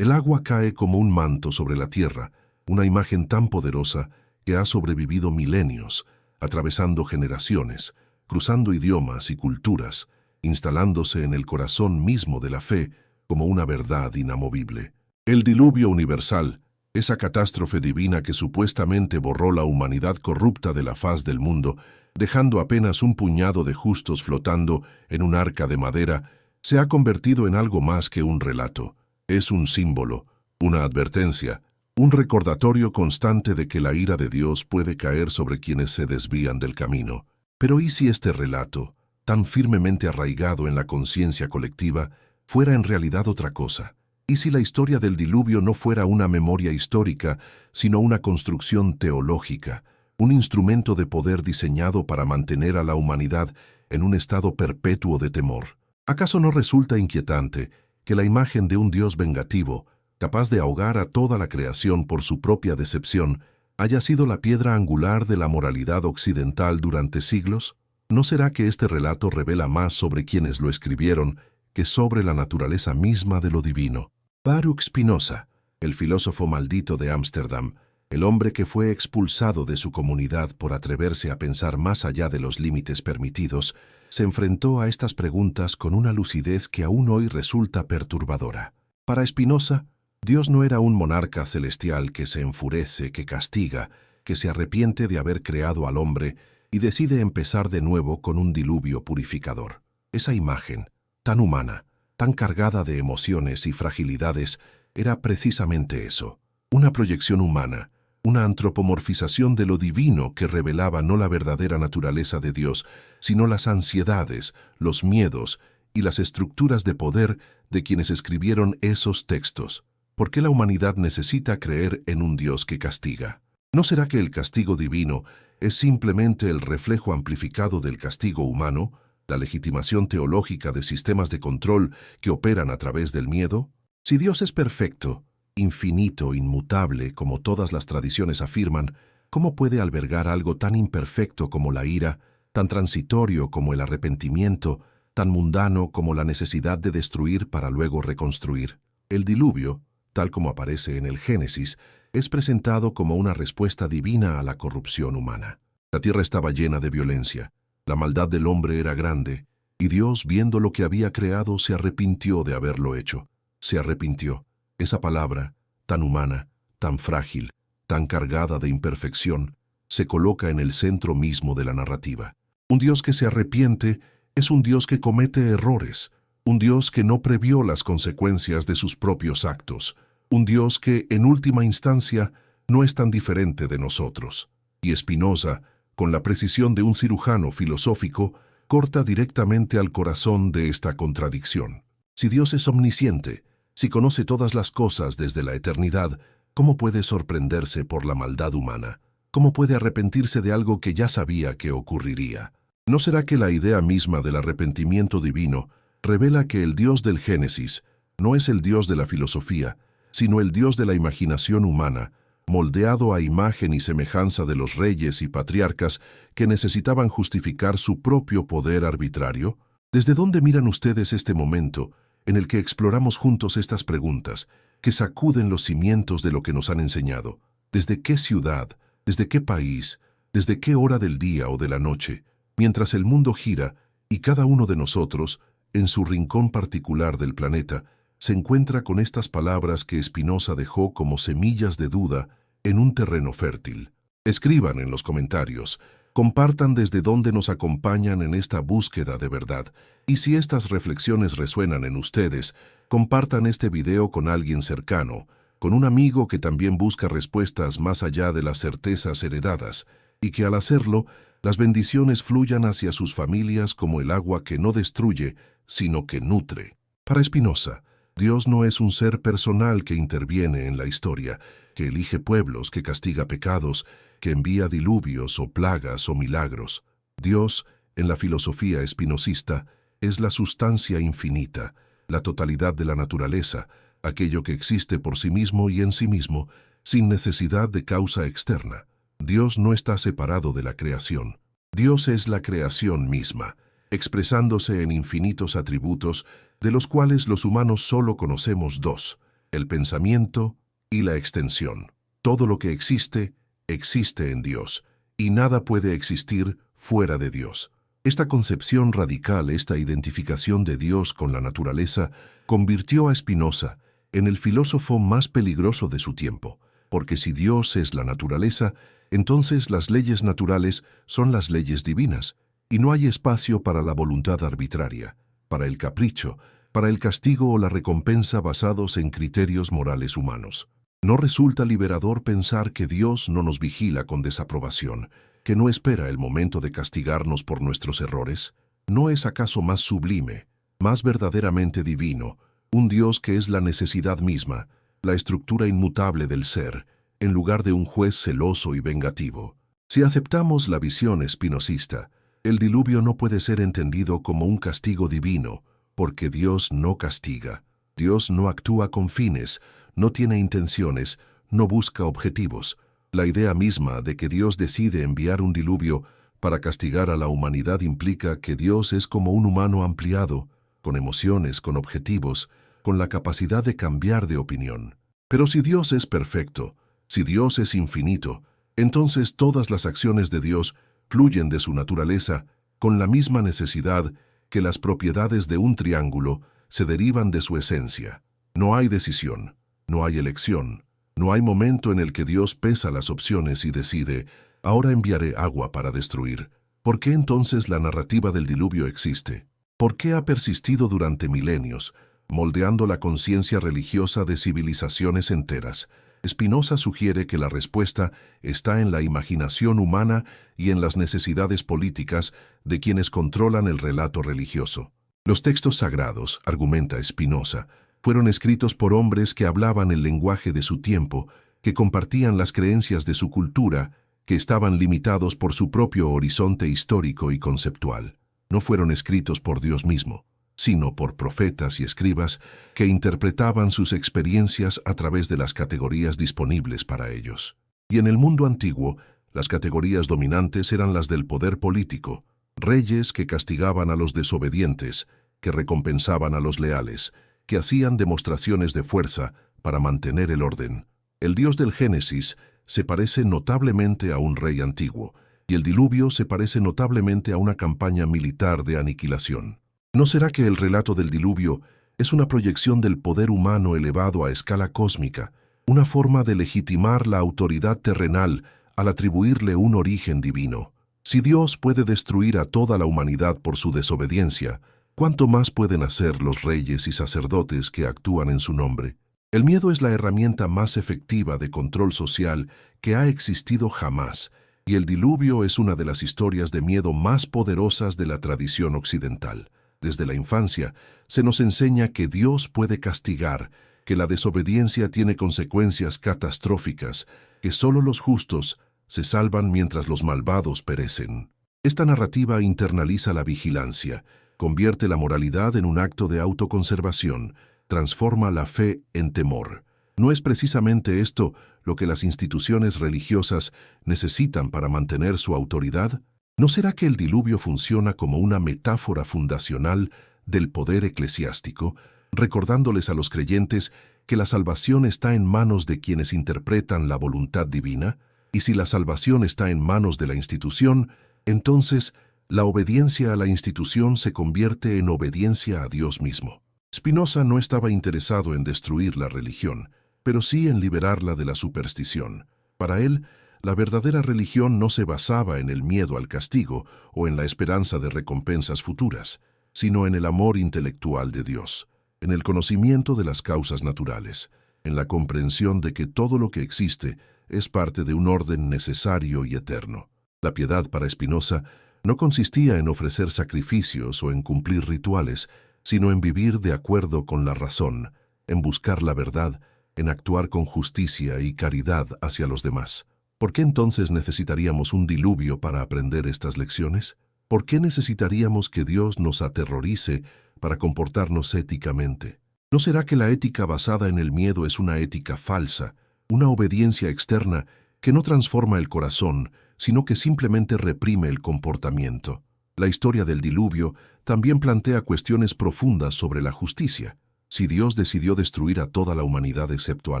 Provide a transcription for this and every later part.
El agua cae como un manto sobre la tierra, una imagen tan poderosa que ha sobrevivido milenios, atravesando generaciones, cruzando idiomas y culturas, instalándose en el corazón mismo de la fe como una verdad inamovible. El diluvio universal, esa catástrofe divina que supuestamente borró la humanidad corrupta de la faz del mundo, dejando apenas un puñado de justos flotando en un arca de madera, se ha convertido en algo más que un relato. Es un símbolo, una advertencia, un recordatorio constante de que la ira de Dios puede caer sobre quienes se desvían del camino. Pero ¿y si este relato, tan firmemente arraigado en la conciencia colectiva, fuera en realidad otra cosa? ¿Y si la historia del diluvio no fuera una memoria histórica, sino una construcción teológica, un instrumento de poder diseñado para mantener a la humanidad en un estado perpetuo de temor? ¿Acaso no resulta inquietante que la imagen de un Dios vengativo, capaz de ahogar a toda la creación por su propia decepción, haya sido la piedra angular de la moralidad occidental durante siglos? ¿No será que este relato revela más sobre quienes lo escribieron que sobre la naturaleza misma de lo divino? Baruch Spinoza, el filósofo maldito de Ámsterdam, el hombre que fue expulsado de su comunidad por atreverse a pensar más allá de los límites permitidos, se enfrentó a estas preguntas con una lucidez que aún hoy resulta perturbadora. Para Spinoza, Dios no era un monarca celestial que se enfurece, que castiga, que se arrepiente de haber creado al hombre y decide empezar de nuevo con un diluvio purificador. Esa imagen, tan humana, tan cargada de emociones y fragilidades, era precisamente eso, una proyección humana, una antropomorfización de lo divino que revelaba no la verdadera naturaleza de Dios, sino las ansiedades, los miedos y las estructuras de poder de quienes escribieron esos textos. ¿Por qué la humanidad necesita creer en un Dios que castiga? ¿No será que el castigo divino es simplemente el reflejo amplificado del castigo humano, la legitimación teológica de sistemas de control que operan a través del miedo? Si Dios es perfecto, infinito, inmutable, como todas las tradiciones afirman, ¿cómo puede albergar algo tan imperfecto como la ira, tan transitorio como el arrepentimiento, tan mundano como la necesidad de destruir para luego reconstruir? El diluvio, tal como aparece en el Génesis, es presentado como una respuesta divina a la corrupción humana. La tierra estaba llena de violencia, la maldad del hombre era grande, y Dios, viendo lo que había creado, se arrepintió de haberlo hecho. Se arrepintió. Esa palabra, tan humana, tan frágil, tan cargada de imperfección, se coloca en el centro mismo de la narrativa. Un Dios que se arrepiente es un Dios que comete errores, un Dios que no previó las consecuencias de sus propios actos, un Dios que, en última instancia, no es tan diferente de nosotros. Y Spinoza, con la precisión de un cirujano filosófico, corta directamente al corazón de esta contradicción. Si Dios es omnisciente, si conoce todas las cosas desde la eternidad, ¿cómo puede sorprenderse por la maldad humana? ¿Cómo puede arrepentirse de algo que ya sabía que ocurriría? ¿No será que la idea misma del arrepentimiento divino revela que el Dios del Génesis no es el Dios de la filosofía, sino el Dios de la imaginación humana, moldeado a imagen y semejanza de los reyes y patriarcas que necesitaban justificar su propio poder arbitrario? ¿Desde dónde miran ustedes este momento en el que exploramos juntos estas preguntas, que sacuden los cimientos de lo que nos han enseñado? ¿Desde qué ciudad, desde qué país, desde qué hora del día o de la noche, mientras el mundo gira y cada uno de nosotros, en su rincón particular del planeta, se encuentra con estas palabras que Spinoza dejó como semillas de duda en un terreno fértil? Escriban en los comentarios, compartan desde dónde nos acompañan en esta búsqueda de verdad, y si estas reflexiones resuenan en ustedes, compartan este video con alguien cercano, con un amigo que también busca respuestas más allá de las certezas heredadas, y que al hacerlo, las bendiciones fluyan hacia sus familias como el agua que no destruye, sino que nutre. Para Spinoza, Dios no es un ser personal que interviene en la historia, que elige pueblos, que castiga pecados, que envía diluvios o plagas o milagros. Dios, en la filosofía espinosista, es la sustancia infinita, la totalidad de la naturaleza, aquello que existe por sí mismo y en sí mismo, sin necesidad de causa externa. Dios no está separado de la creación. Dios es la creación misma, expresándose en infinitos atributos, de los cuales los humanos solo conocemos dos: el pensamiento y la extensión. Todo lo que existe, existe en Dios, y nada puede existir fuera de Dios. Esta concepción radical, esta identificación de Dios con la naturaleza, convirtió a Spinoza en el filósofo más peligroso de su tiempo, porque si Dios es la naturaleza, entonces las leyes naturales son las leyes divinas, y no hay espacio para la voluntad arbitraria, para el capricho, para el castigo o la recompensa basados en criterios morales humanos. ¿No resulta liberador pensar que Dios no nos vigila con desaprobación, que no espera el momento de castigarnos por nuestros errores? ¿No es acaso más sublime, más verdaderamente divino, un Dios que es la necesidad misma, la estructura inmutable del ser, en lugar de un juez celoso y vengativo? Si aceptamos la visión espinosista, el diluvio no puede ser entendido como un castigo divino, porque Dios no castiga. Dios no actúa con fines, no tiene intenciones, no busca objetivos. La idea misma de que Dios decide enviar un diluvio para castigar a la humanidad implica que Dios es como un humano ampliado, con emociones, con objetivos, con la capacidad de cambiar de opinión. Pero si Dios es perfecto, si Dios es infinito, entonces todas las acciones de Dios fluyen de su naturaleza con la misma necesidad que las propiedades de un triángulo se derivan de su esencia. No hay decisión, no hay elección, no hay momento en el que Dios pesa las opciones y decide, ahora enviaré agua para destruir. ¿Por qué entonces la narrativa del diluvio existe? ¿Por qué ha persistido durante milenios, moldeando la conciencia religiosa de civilizaciones enteras? Spinoza sugiere que la respuesta está en la imaginación humana y en las necesidades políticas de quienes controlan el relato religioso. Los textos sagrados, argumenta Spinoza, fueron escritos por hombres que hablaban el lenguaje de su tiempo, que compartían las creencias de su cultura, que estaban limitados por su propio horizonte histórico y conceptual. No fueron escritos por Dios mismo, sino por profetas y escribas que interpretaban sus experiencias a través de las categorías disponibles para ellos. Y en el mundo antiguo, las categorías dominantes eran las del poder político, reyes que castigaban a los desobedientes, que recompensaban a los leales, que hacían demostraciones de fuerza para mantener el orden. El Dios del Génesis se parece notablemente a un rey antiguo, y el diluvio se parece notablemente a una campaña militar de aniquilación. ¿No será que el relato del diluvio es una proyección del poder humano elevado a escala cósmica, una forma de legitimar la autoridad terrenal al atribuirle un origen divino? Si Dios puede destruir a toda la humanidad por su desobediencia, ¿cuánto más pueden hacer los reyes y sacerdotes que actúan en su nombre? El miedo es la herramienta más efectiva de control social que ha existido jamás, y el diluvio es una de las historias de miedo más poderosas de la tradición occidental. Desde la infancia, se nos enseña que Dios puede castigar, que la desobediencia tiene consecuencias catastróficas, que solo los justos se salvan mientras los malvados perecen. Esta narrativa internaliza la vigilancia, convierte la moralidad en un acto de autoconservación, transforma la fe en temor. ¿No es precisamente esto lo que las instituciones religiosas necesitan para mantener su autoridad? ¿No será que el diluvio funciona como una metáfora fundacional del poder eclesiástico, recordándoles a los creyentes que la salvación está en manos de quienes interpretan la voluntad divina? Y si la salvación está en manos de la institución, entonces la obediencia a la institución se convierte en obediencia a Dios mismo. Spinoza no estaba interesado en destruir la religión, pero sí en liberarla de la superstición. Para él, la verdadera religión no se basaba en el miedo al castigo o en la esperanza de recompensas futuras, sino en el amor intelectual de Dios, en el conocimiento de las causas naturales, en la comprensión de que todo lo que existe es parte de un orden necesario y eterno. La piedad para Spinoza no consistía en ofrecer sacrificios o en cumplir rituales, sino en vivir de acuerdo con la razón, en buscar la verdad, en actuar con justicia y caridad hacia los demás. ¿Por qué entonces necesitaríamos un diluvio para aprender estas lecciones? ¿Por qué necesitaríamos que Dios nos aterrorice para comportarnos éticamente? ¿No será que la ética basada en el miedo es una ética falsa, una obediencia externa que no transforma el corazón, sino que simplemente reprime el comportamiento? La historia del diluvio también plantea cuestiones profundas sobre la justicia. Si Dios decidió destruir a toda la humanidad excepto a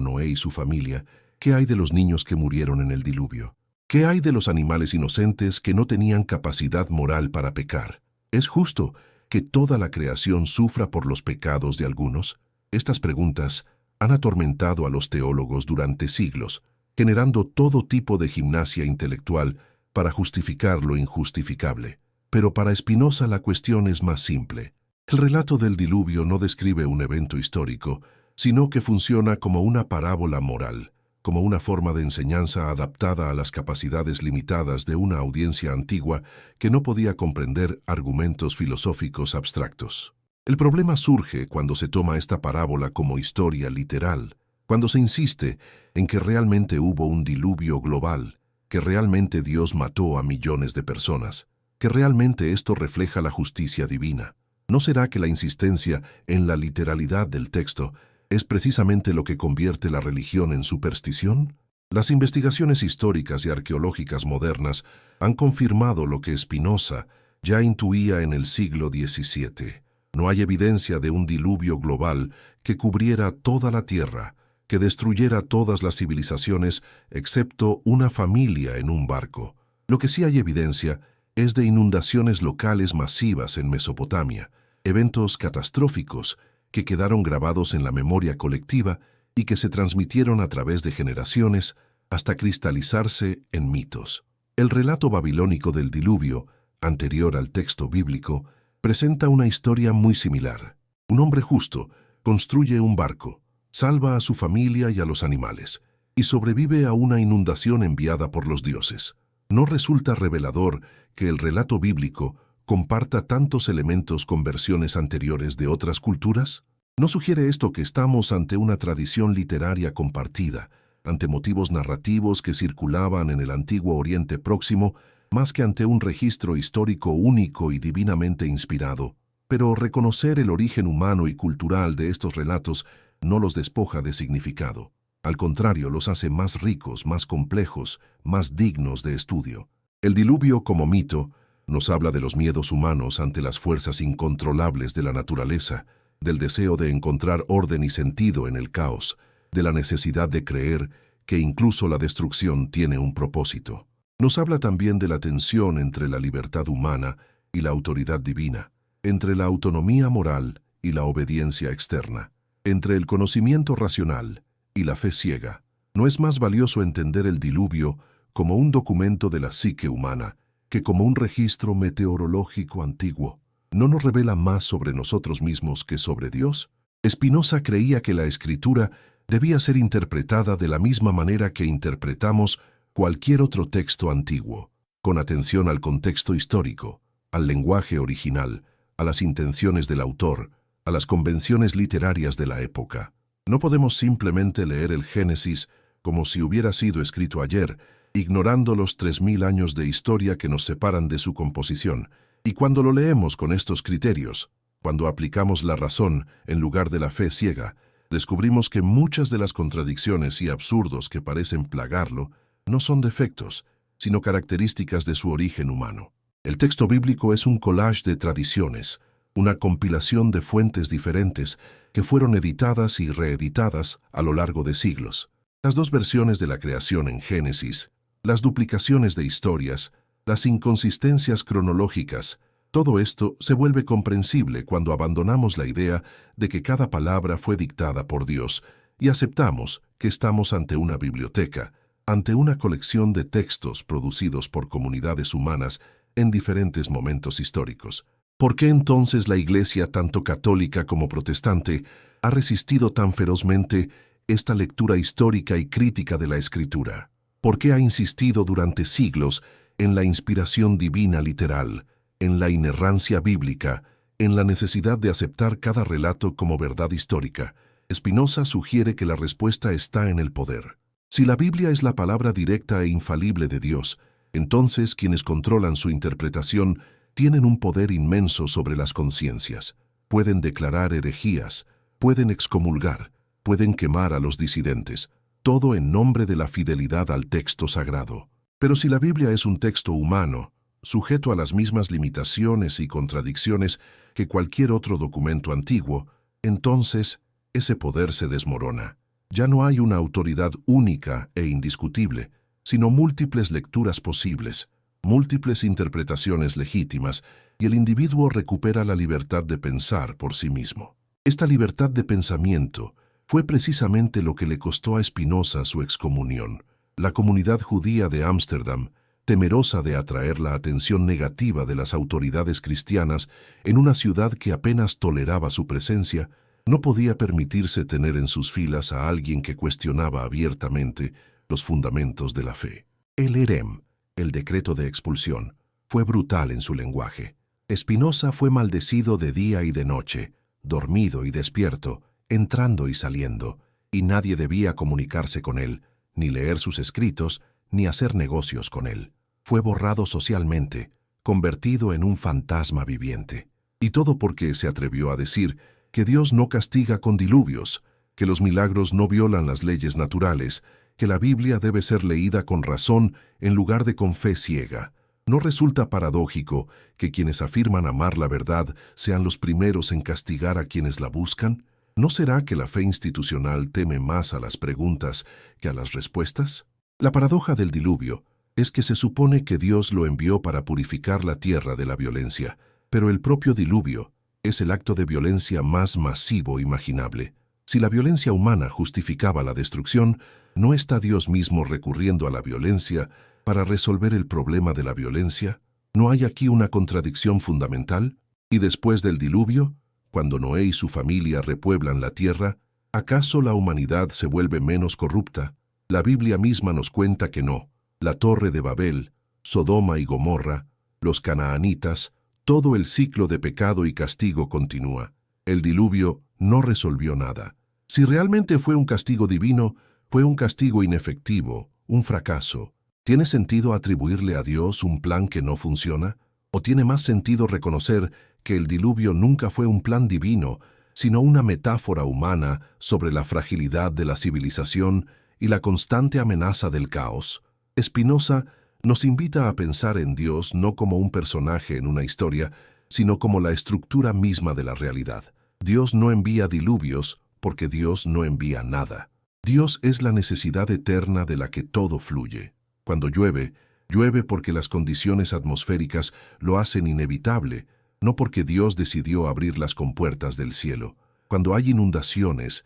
Noé y su familia, ¿qué hay de los niños que murieron en el diluvio? ¿Qué hay de los animales inocentes que no tenían capacidad moral para pecar? ¿Es justo que toda la creación sufra por los pecados de algunos? Estas preguntas han atormentado a los teólogos durante siglos, generando todo tipo de gimnasia intelectual para justificar lo injustificable. Pero para Spinoza la cuestión es más simple. El relato del diluvio no describe un evento histórico, sino que funciona como una parábola moral, como una forma de enseñanza adaptada a las capacidades limitadas de una audiencia antigua que no podía comprender argumentos filosóficos abstractos. El problema surge cuando se toma esta parábola como historia literal, cuando se insiste en que realmente hubo un diluvio global, que realmente Dios mató a millones de personas, que realmente esto refleja la justicia divina. ¿No será que la insistencia en la literalidad del texto es precisamente lo que convierte la religión en superstición? Las investigaciones históricas y arqueológicas modernas han confirmado lo que Spinoza ya intuía en el siglo XVII. No hay evidencia de un diluvio global que cubriera toda la tierra, que destruyera todas las civilizaciones excepto una familia en un barco. Lo que sí hay evidencia es de inundaciones locales masivas en Mesopotamia, eventos catastróficos que quedaron grabados en la memoria colectiva y que se transmitieron a través de generaciones hasta cristalizarse en mitos. El relato babilónico del diluvio, anterior al texto bíblico, presenta una historia muy similar. Un hombre justo construye un barco, salva a su familia y a los animales, y sobrevive a una inundación enviada por los dioses. ¿No resulta revelador que el relato bíblico comparta tantos elementos con versiones anteriores de otras culturas? ¿No sugiere esto que estamos ante una tradición literaria compartida, ante motivos narrativos que circulaban en el antiguo Oriente Próximo, más que ante un registro histórico único y divinamente inspirado? Pero reconocer el origen humano y cultural de estos relatos no los despoja de significado. Al contrario, los hace más ricos, más complejos, más dignos de estudio. El diluvio como mito nos habla de los miedos humanos ante las fuerzas incontrolables de la naturaleza, del deseo de encontrar orden y sentido en el caos, de la necesidad de creer que incluso la destrucción tiene un propósito. Nos habla también de la tensión entre la libertad humana y la autoridad divina, entre la autonomía moral y la obediencia externa, entre el conocimiento racional y la fe ciega. ¿No es más valioso entender el diluvio como un documento de la psique humana que como un registro meteorológico antiguo? ¿No nos revela más sobre nosotros mismos que sobre Dios? Spinoza creía que la Escritura debía ser interpretada de la misma manera que interpretamos cualquier otro texto antiguo, con atención al contexto histórico, al lenguaje original, a las intenciones del autor, a las convenciones literarias de la época. No podemos simplemente leer el Génesis como si hubiera sido escrito ayer, ignorando los 3000 años de historia que nos separan de su composición. Y cuando lo leemos con estos criterios, cuando aplicamos la razón en lugar de la fe ciega, descubrimos que muchas de las contradicciones y absurdos que parecen plagarlo no son defectos, sino características de su origen humano. El texto bíblico es un collage de tradiciones, una compilación de fuentes diferentes que fueron editadas y reeditadas a lo largo de siglos. Las dos versiones de la creación en Génesis, las duplicaciones de historias, las inconsistencias cronológicas, todo esto se vuelve comprensible cuando abandonamos la idea de que cada palabra fue dictada por Dios y aceptamos que estamos ante una biblioteca, ante una colección de textos producidos por comunidades humanas en diferentes momentos históricos. ¿Por qué entonces la Iglesia, tanto católica como protestante, ha resistido tan ferozmente esta lectura histórica y crítica de la Escritura? ¿Por qué ha insistido durante siglos en la inspiración divina literal, en la inerrancia bíblica, en la necesidad de aceptar cada relato como verdad histórica? Spinoza sugiere que la respuesta está en el poder. Si la Biblia es la palabra directa e infalible de Dios, entonces quienes controlan su interpretación tienen un poder inmenso sobre las conciencias. Pueden declarar herejías, pueden excomulgar, pueden quemar a los disidentes, todo en nombre de la fidelidad al texto sagrado. Pero si la Biblia es un texto humano, sujeto a las mismas limitaciones y contradicciones que cualquier otro documento antiguo, entonces ese poder se desmorona. Ya no hay una autoridad única e indiscutible, sino múltiples lecturas posibles, múltiples interpretaciones legítimas, y el individuo recupera la libertad de pensar por sí mismo. Esta libertad de pensamiento fue precisamente lo que le costó a Spinoza su excomunión. La comunidad judía de Ámsterdam, temerosa de atraer la atención negativa de las autoridades cristianas en una ciudad que apenas toleraba su presencia, no podía permitirse tener en sus filas a alguien que cuestionaba abiertamente los fundamentos de la fe. El herem, el decreto de expulsión, fue brutal en su lenguaje. Spinoza fue maldecido de día y de noche, dormido y despierto, entrando y saliendo, y nadie debía comunicarse con él, ni leer sus escritos, ni hacer negocios con él. Fue borrado socialmente, convertido en un fantasma viviente. Y todo porque se atrevió a decir que Dios no castiga con diluvios, que los milagros no violan las leyes naturales, que la Biblia debe ser leída con razón en lugar de con fe ciega. ¿No resulta paradójico que quienes afirman amar la verdad sean los primeros en castigar a quienes la buscan? ¿No será que la fe institucional teme más a las preguntas que a las respuestas? La paradoja del diluvio es que se supone que Dios lo envió para purificar la tierra de la violencia, pero el propio diluvio es el acto de violencia más masivo imaginable. Si la violencia humana justificaba la destrucción, ¿no está Dios mismo recurriendo a la violencia para resolver el problema de la violencia? ¿No hay aquí una contradicción fundamental? Y después del diluvio, cuando Noé y su familia repueblan la tierra, ¿acaso la humanidad se vuelve menos corrupta? La Biblia misma nos cuenta que no. La Torre de Babel, Sodoma y Gomorra, los canaanitas, todo el ciclo de pecado y castigo continúa. El diluvio no resolvió nada. Si realmente fue un castigo divino, fue un castigo inefectivo, un fracaso. ¿Tiene sentido atribuirle a Dios un plan que no funciona? ¿O tiene más sentido reconocer que el diluvio nunca fue un plan divino, sino una metáfora humana sobre la fragilidad de la civilización y la constante amenaza del caos? Spinoza nos invita a pensar en Dios no como un personaje en una historia, sino como la estructura misma de la realidad. Dios no envía diluvios porque Dios no envía nada. Dios es la necesidad eterna de la que todo fluye. Cuando llueve, llueve porque las condiciones atmosféricas lo hacen inevitable, no porque Dios decidió abrir las compuertas del cielo. Cuando hay inundaciones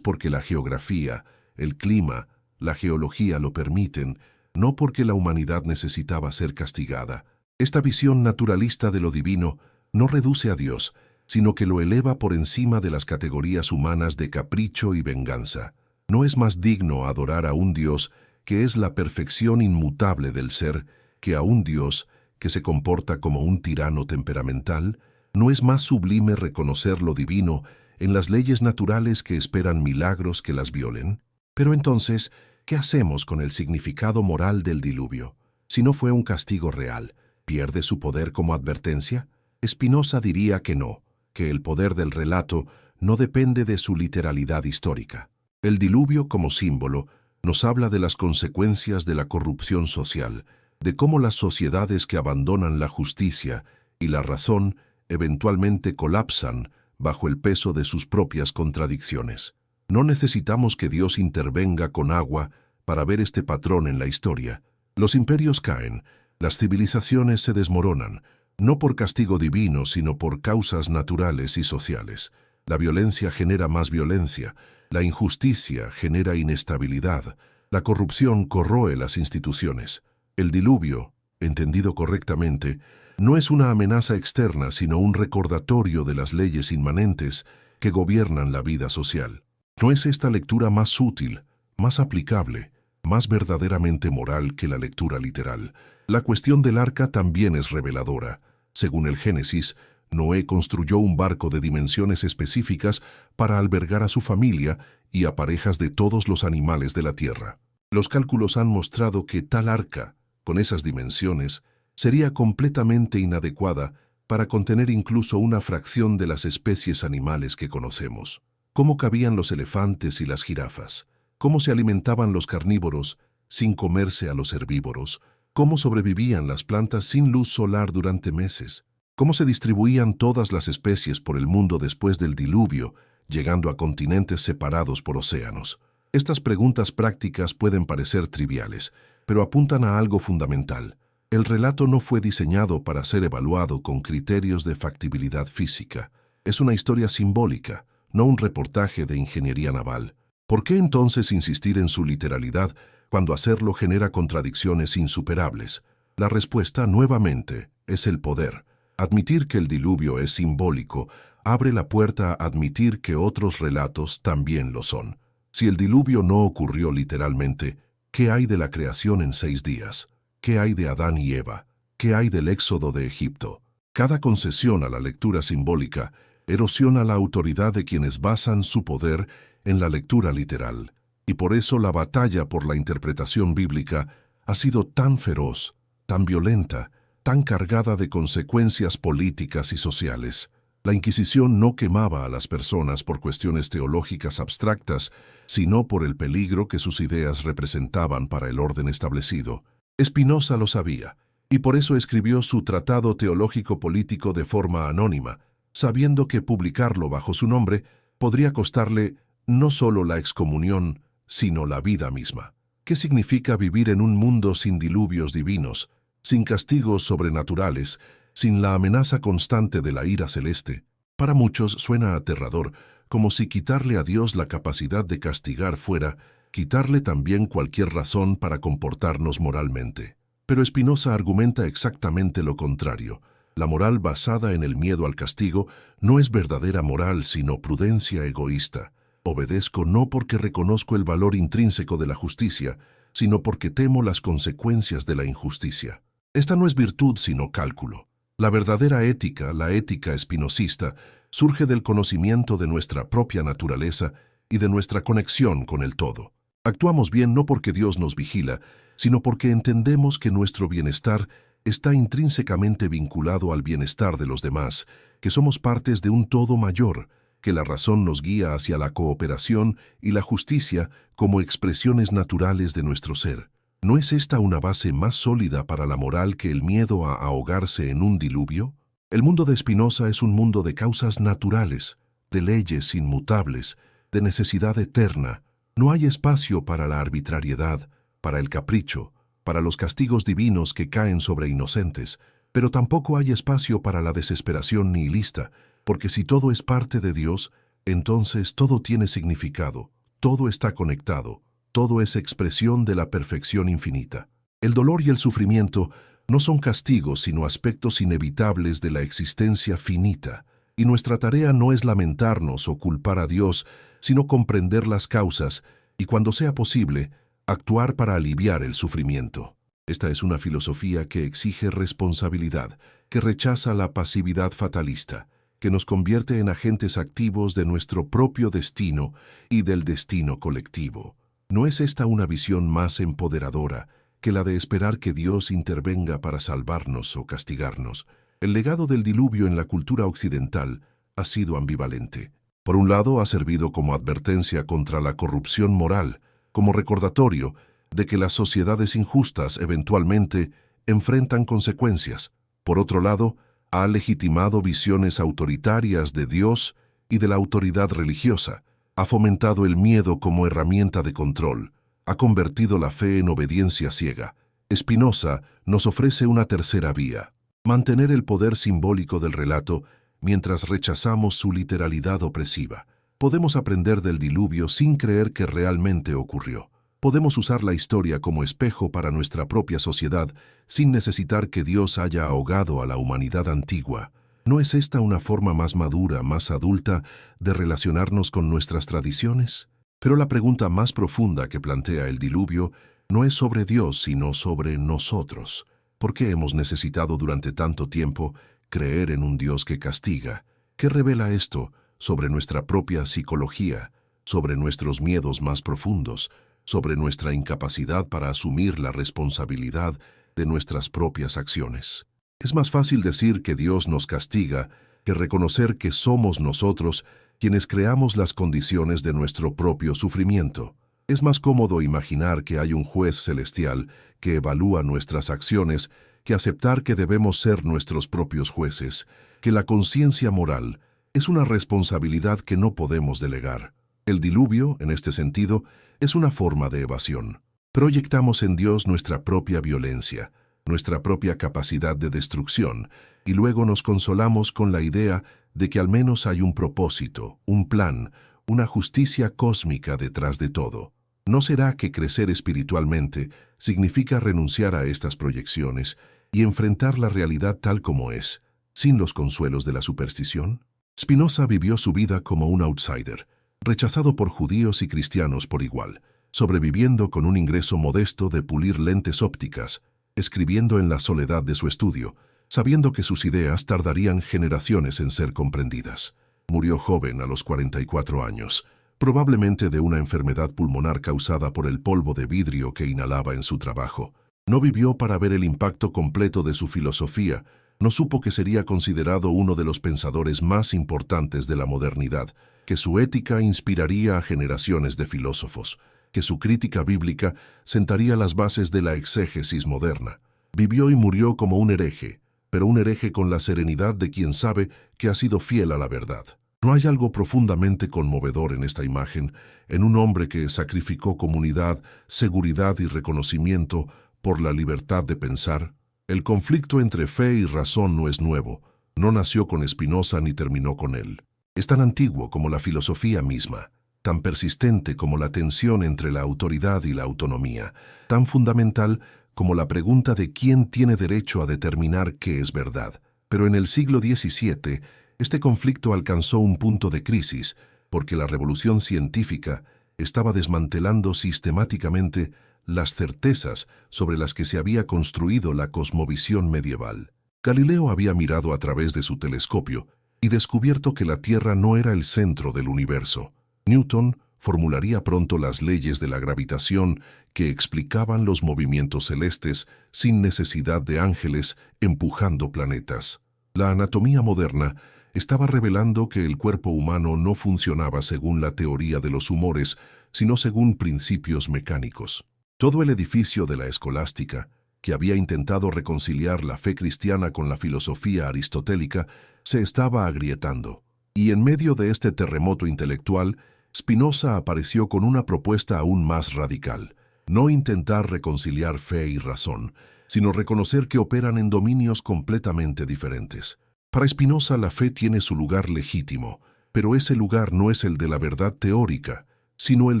porque la geografía, el clima, la geología lo permiten, no porque la humanidad necesitaba ser castigada. Esta visión naturalista de lo divino no reduce a Dios, sino que lo eleva por encima de las categorías humanas de capricho y venganza. ¿No es más digno adorar a un Dios que es la perfección inmutable del ser, que a un Dios que se comporta como un tirano temperamental? ¿No es más sublime reconocer lo divino en las leyes naturales que esperan milagros que las violen? Pero entonces, ¿qué hacemos con el significado moral del diluvio? Si no fue un castigo real, ¿pierde su poder como advertencia? Spinoza diría que no, que el poder del relato no depende de su literalidad histórica. El diluvio como símbolo nos habla de las consecuencias de la corrupción social, de cómo las sociedades que abandonan la justicia y la razón eventualmente colapsan bajo el peso de sus propias contradicciones. No necesitamos que Dios intervenga con agua para ver este patrón en la historia. Los imperios caen, las civilizaciones se desmoronan, no por castigo divino, sino por causas naturales y sociales. La violencia genera más violencia, la injusticia genera inestabilidad, la corrupción corroe las instituciones. El diluvio, entendido correctamente, no es una amenaza externa, sino un recordatorio de las leyes inmanentes que gobiernan la vida social. ¿No es esta lectura más útil, más aplicable, más verdaderamente moral que la lectura literal? La cuestión del arca también es reveladora. Según el Génesis, Noé construyó un barco de dimensiones específicas para albergar a su familia y a parejas de todos los animales de la tierra. Los cálculos han mostrado que tal arca, con esas dimensiones, sería completamente inadecuada para contener incluso una fracción de las especies animales que conocemos. ¿Cómo cabían los elefantes y las jirafas? ¿Cómo se alimentaban los carnívoros sin comerse a los herbívoros? ¿Cómo sobrevivían las plantas sin luz solar durante meses? cómo se distribuían todas las especies por el mundo después del diluvio, llegando a continentes separados por océanos. Estas preguntas prácticas pueden parecer triviales, pero apuntan a algo fundamental. El relato no fue diseñado para ser evaluado con criterios de factibilidad física. Es una historia simbólica, no un reportaje de ingeniería naval. ¿Por qué entonces insistir en su literalidad cuando hacerlo genera contradicciones insuperables? La respuesta, nuevamente, es el poder. Admitir que el diluvio es simbólico abre la puerta a admitir que otros relatos también lo son. Si el diluvio no ocurrió literalmente, ¿qué hay de la creación en 6 días? ¿Qué hay de Adán y Eva? ¿Qué hay del éxodo de Egipto? Cada concesión a la lectura simbólica erosiona la autoridad de quienes basan su poder en la lectura literal. Y por eso la batalla por la interpretación bíblica ha sido tan feroz, tan violenta, tan cargada de consecuencias políticas y sociales. La Inquisición no quemaba a las personas por cuestiones teológicas abstractas, sino por el peligro que sus ideas representaban para el orden establecido. Spinoza lo sabía, y por eso escribió su Tratado Teológico Político de forma anónima, sabiendo que publicarlo bajo su nombre podría costarle no solo la excomunión, sino la vida misma. ¿Qué significa vivir en un mundo sin diluvios divinos, sin castigos sobrenaturales, sin la amenaza constante de la ira celeste? Para muchos suena aterrador, como si quitarle a Dios la capacidad de castigar fuera, quitarle también cualquier razón para comportarnos moralmente. Pero Spinoza argumenta exactamente lo contrario. La moral basada en el miedo al castigo no es verdadera moral, sino prudencia egoísta. Obedezco no porque reconozco el valor intrínseco de la justicia, sino porque temo las consecuencias de la injusticia. Esta no es virtud, sino cálculo. La verdadera ética, la ética espinosista, surge del conocimiento de nuestra propia naturaleza y de nuestra conexión con el todo. Actuamos bien no porque Dios nos vigila, sino porque entendemos que nuestro bienestar está intrínsecamente vinculado al bienestar de los demás, que somos partes de un todo mayor, que la razón nos guía hacia la cooperación y la justicia como expresiones naturales de nuestro ser. ¿No es esta una base más sólida para la moral que el miedo a ahogarse en un diluvio? El mundo de Spinoza es un mundo de causas naturales, de leyes inmutables, de necesidad eterna. No hay espacio para la arbitrariedad, para el capricho, para los castigos divinos que caen sobre inocentes, pero tampoco hay espacio para la desesperación nihilista, porque si todo es parte de Dios, entonces todo tiene significado, todo está conectado, todo es expresión de la perfección infinita. El dolor y el sufrimiento no son castigos, sino aspectos inevitables de la existencia finita, y nuestra tarea no es lamentarnos o culpar a Dios, sino comprender las causas y, cuando sea posible, actuar para aliviar el sufrimiento. Esta es una filosofía que exige responsabilidad, que rechaza la pasividad fatalista, que nos convierte en agentes activos de nuestro propio destino y del destino colectivo. ¿No es esta una visión más empoderadora que la de esperar que Dios intervenga para salvarnos o castigarnos? El legado del diluvio en la cultura occidental ha sido ambivalente. Por un lado, ha servido como advertencia contra la corrupción moral, como recordatorio de que las sociedades injustas eventualmente enfrentan consecuencias. Por otro lado, ha legitimado visiones autoritarias de Dios y de la autoridad religiosa, ha fomentado el miedo como herramienta de control, ha convertido la fe en obediencia ciega. Spinoza nos ofrece una tercera vía: mantener el poder simbólico del relato mientras rechazamos su literalidad opresiva. Podemos aprender del diluvio sin creer que realmente ocurrió. Podemos usar la historia como espejo para nuestra propia sociedad sin necesitar que Dios haya ahogado a la humanidad antigua. ¿No es esta una forma más madura, más adulta, de relacionarnos con nuestras tradiciones? Pero la pregunta más profunda que plantea el diluvio no es sobre Dios, sino sobre nosotros. ¿Por qué hemos necesitado durante tanto tiempo creer en un Dios que castiga? ¿Qué revela esto sobre nuestra propia psicología, sobre nuestros miedos más profundos, sobre nuestra incapacidad para asumir la responsabilidad de nuestras propias acciones? Es más fácil decir que Dios nos castiga que reconocer que somos nosotros quienes creamos las condiciones de nuestro propio sufrimiento. Es más cómodo imaginar que hay un juez celestial que evalúa nuestras acciones que aceptar que debemos ser nuestros propios jueces, que la conciencia moral es una responsabilidad que no podemos delegar. El diluvio, en este sentido, es una forma de evasión. Proyectamos en Dios nuestra propia violencia, nuestra propia capacidad de destrucción, y luego nos consolamos con la idea de que al menos hay un propósito, un plan, una justicia cósmica detrás de todo. ¿No será que crecer espiritualmente significa renunciar a estas proyecciones y enfrentar la realidad tal como es, sin los consuelos de la superstición? Spinoza vivió su vida como un outsider, rechazado por judíos y cristianos por igual, sobreviviendo con un ingreso modesto de pulir lentes ópticas, escribiendo en la soledad de su estudio, sabiendo que sus ideas tardarían generaciones en ser comprendidas. Murió joven a los 44 años, probablemente de una enfermedad pulmonar causada por el polvo de vidrio que inhalaba en su trabajo. No vivió para ver el impacto completo de su filosofía, no supo que sería considerado uno de los pensadores más importantes de la modernidad, que su ética inspiraría a generaciones de filósofos, que su crítica bíblica sentaría las bases de la exégesis moderna. Vivió y murió como un hereje, pero un hereje con la serenidad de quien sabe que ha sido fiel a la verdad. ¿No hay algo profundamente conmovedor en esta imagen, en un hombre que sacrificó comunidad, seguridad y reconocimiento por la libertad de pensar? El conflicto entre fe y razón no es nuevo, no nació con Spinoza ni terminó con él. Es tan antiguo como la filosofía misma, tan persistente como la tensión entre la autoridad y la autonomía, tan fundamental como la pregunta de quién tiene derecho a determinar qué es verdad. Pero en el siglo XVII, este conflicto alcanzó un punto de crisis, porque la revolución científica estaba desmantelando sistemáticamente las certezas sobre las que se había construido la cosmovisión medieval. Galileo había mirado a través de su telescopio y descubierto que la Tierra no era el centro del universo. Newton formularía pronto las leyes de la gravitación que explicaban los movimientos celestes sin necesidad de ángeles empujando planetas. La anatomía moderna estaba revelando que el cuerpo humano no funcionaba según la teoría de los humores, sino según principios mecánicos. Todo el edificio de la escolástica, que había intentado reconciliar la fe cristiana con la filosofía aristotélica, se estaba agrietando. Y en medio de este terremoto intelectual, Spinoza apareció con una propuesta aún más radical: no intentar reconciliar fe y razón, sino reconocer que operan en dominios completamente diferentes. Para Spinoza la fe tiene su lugar legítimo, pero ese lugar no es el de la verdad teórica, sino el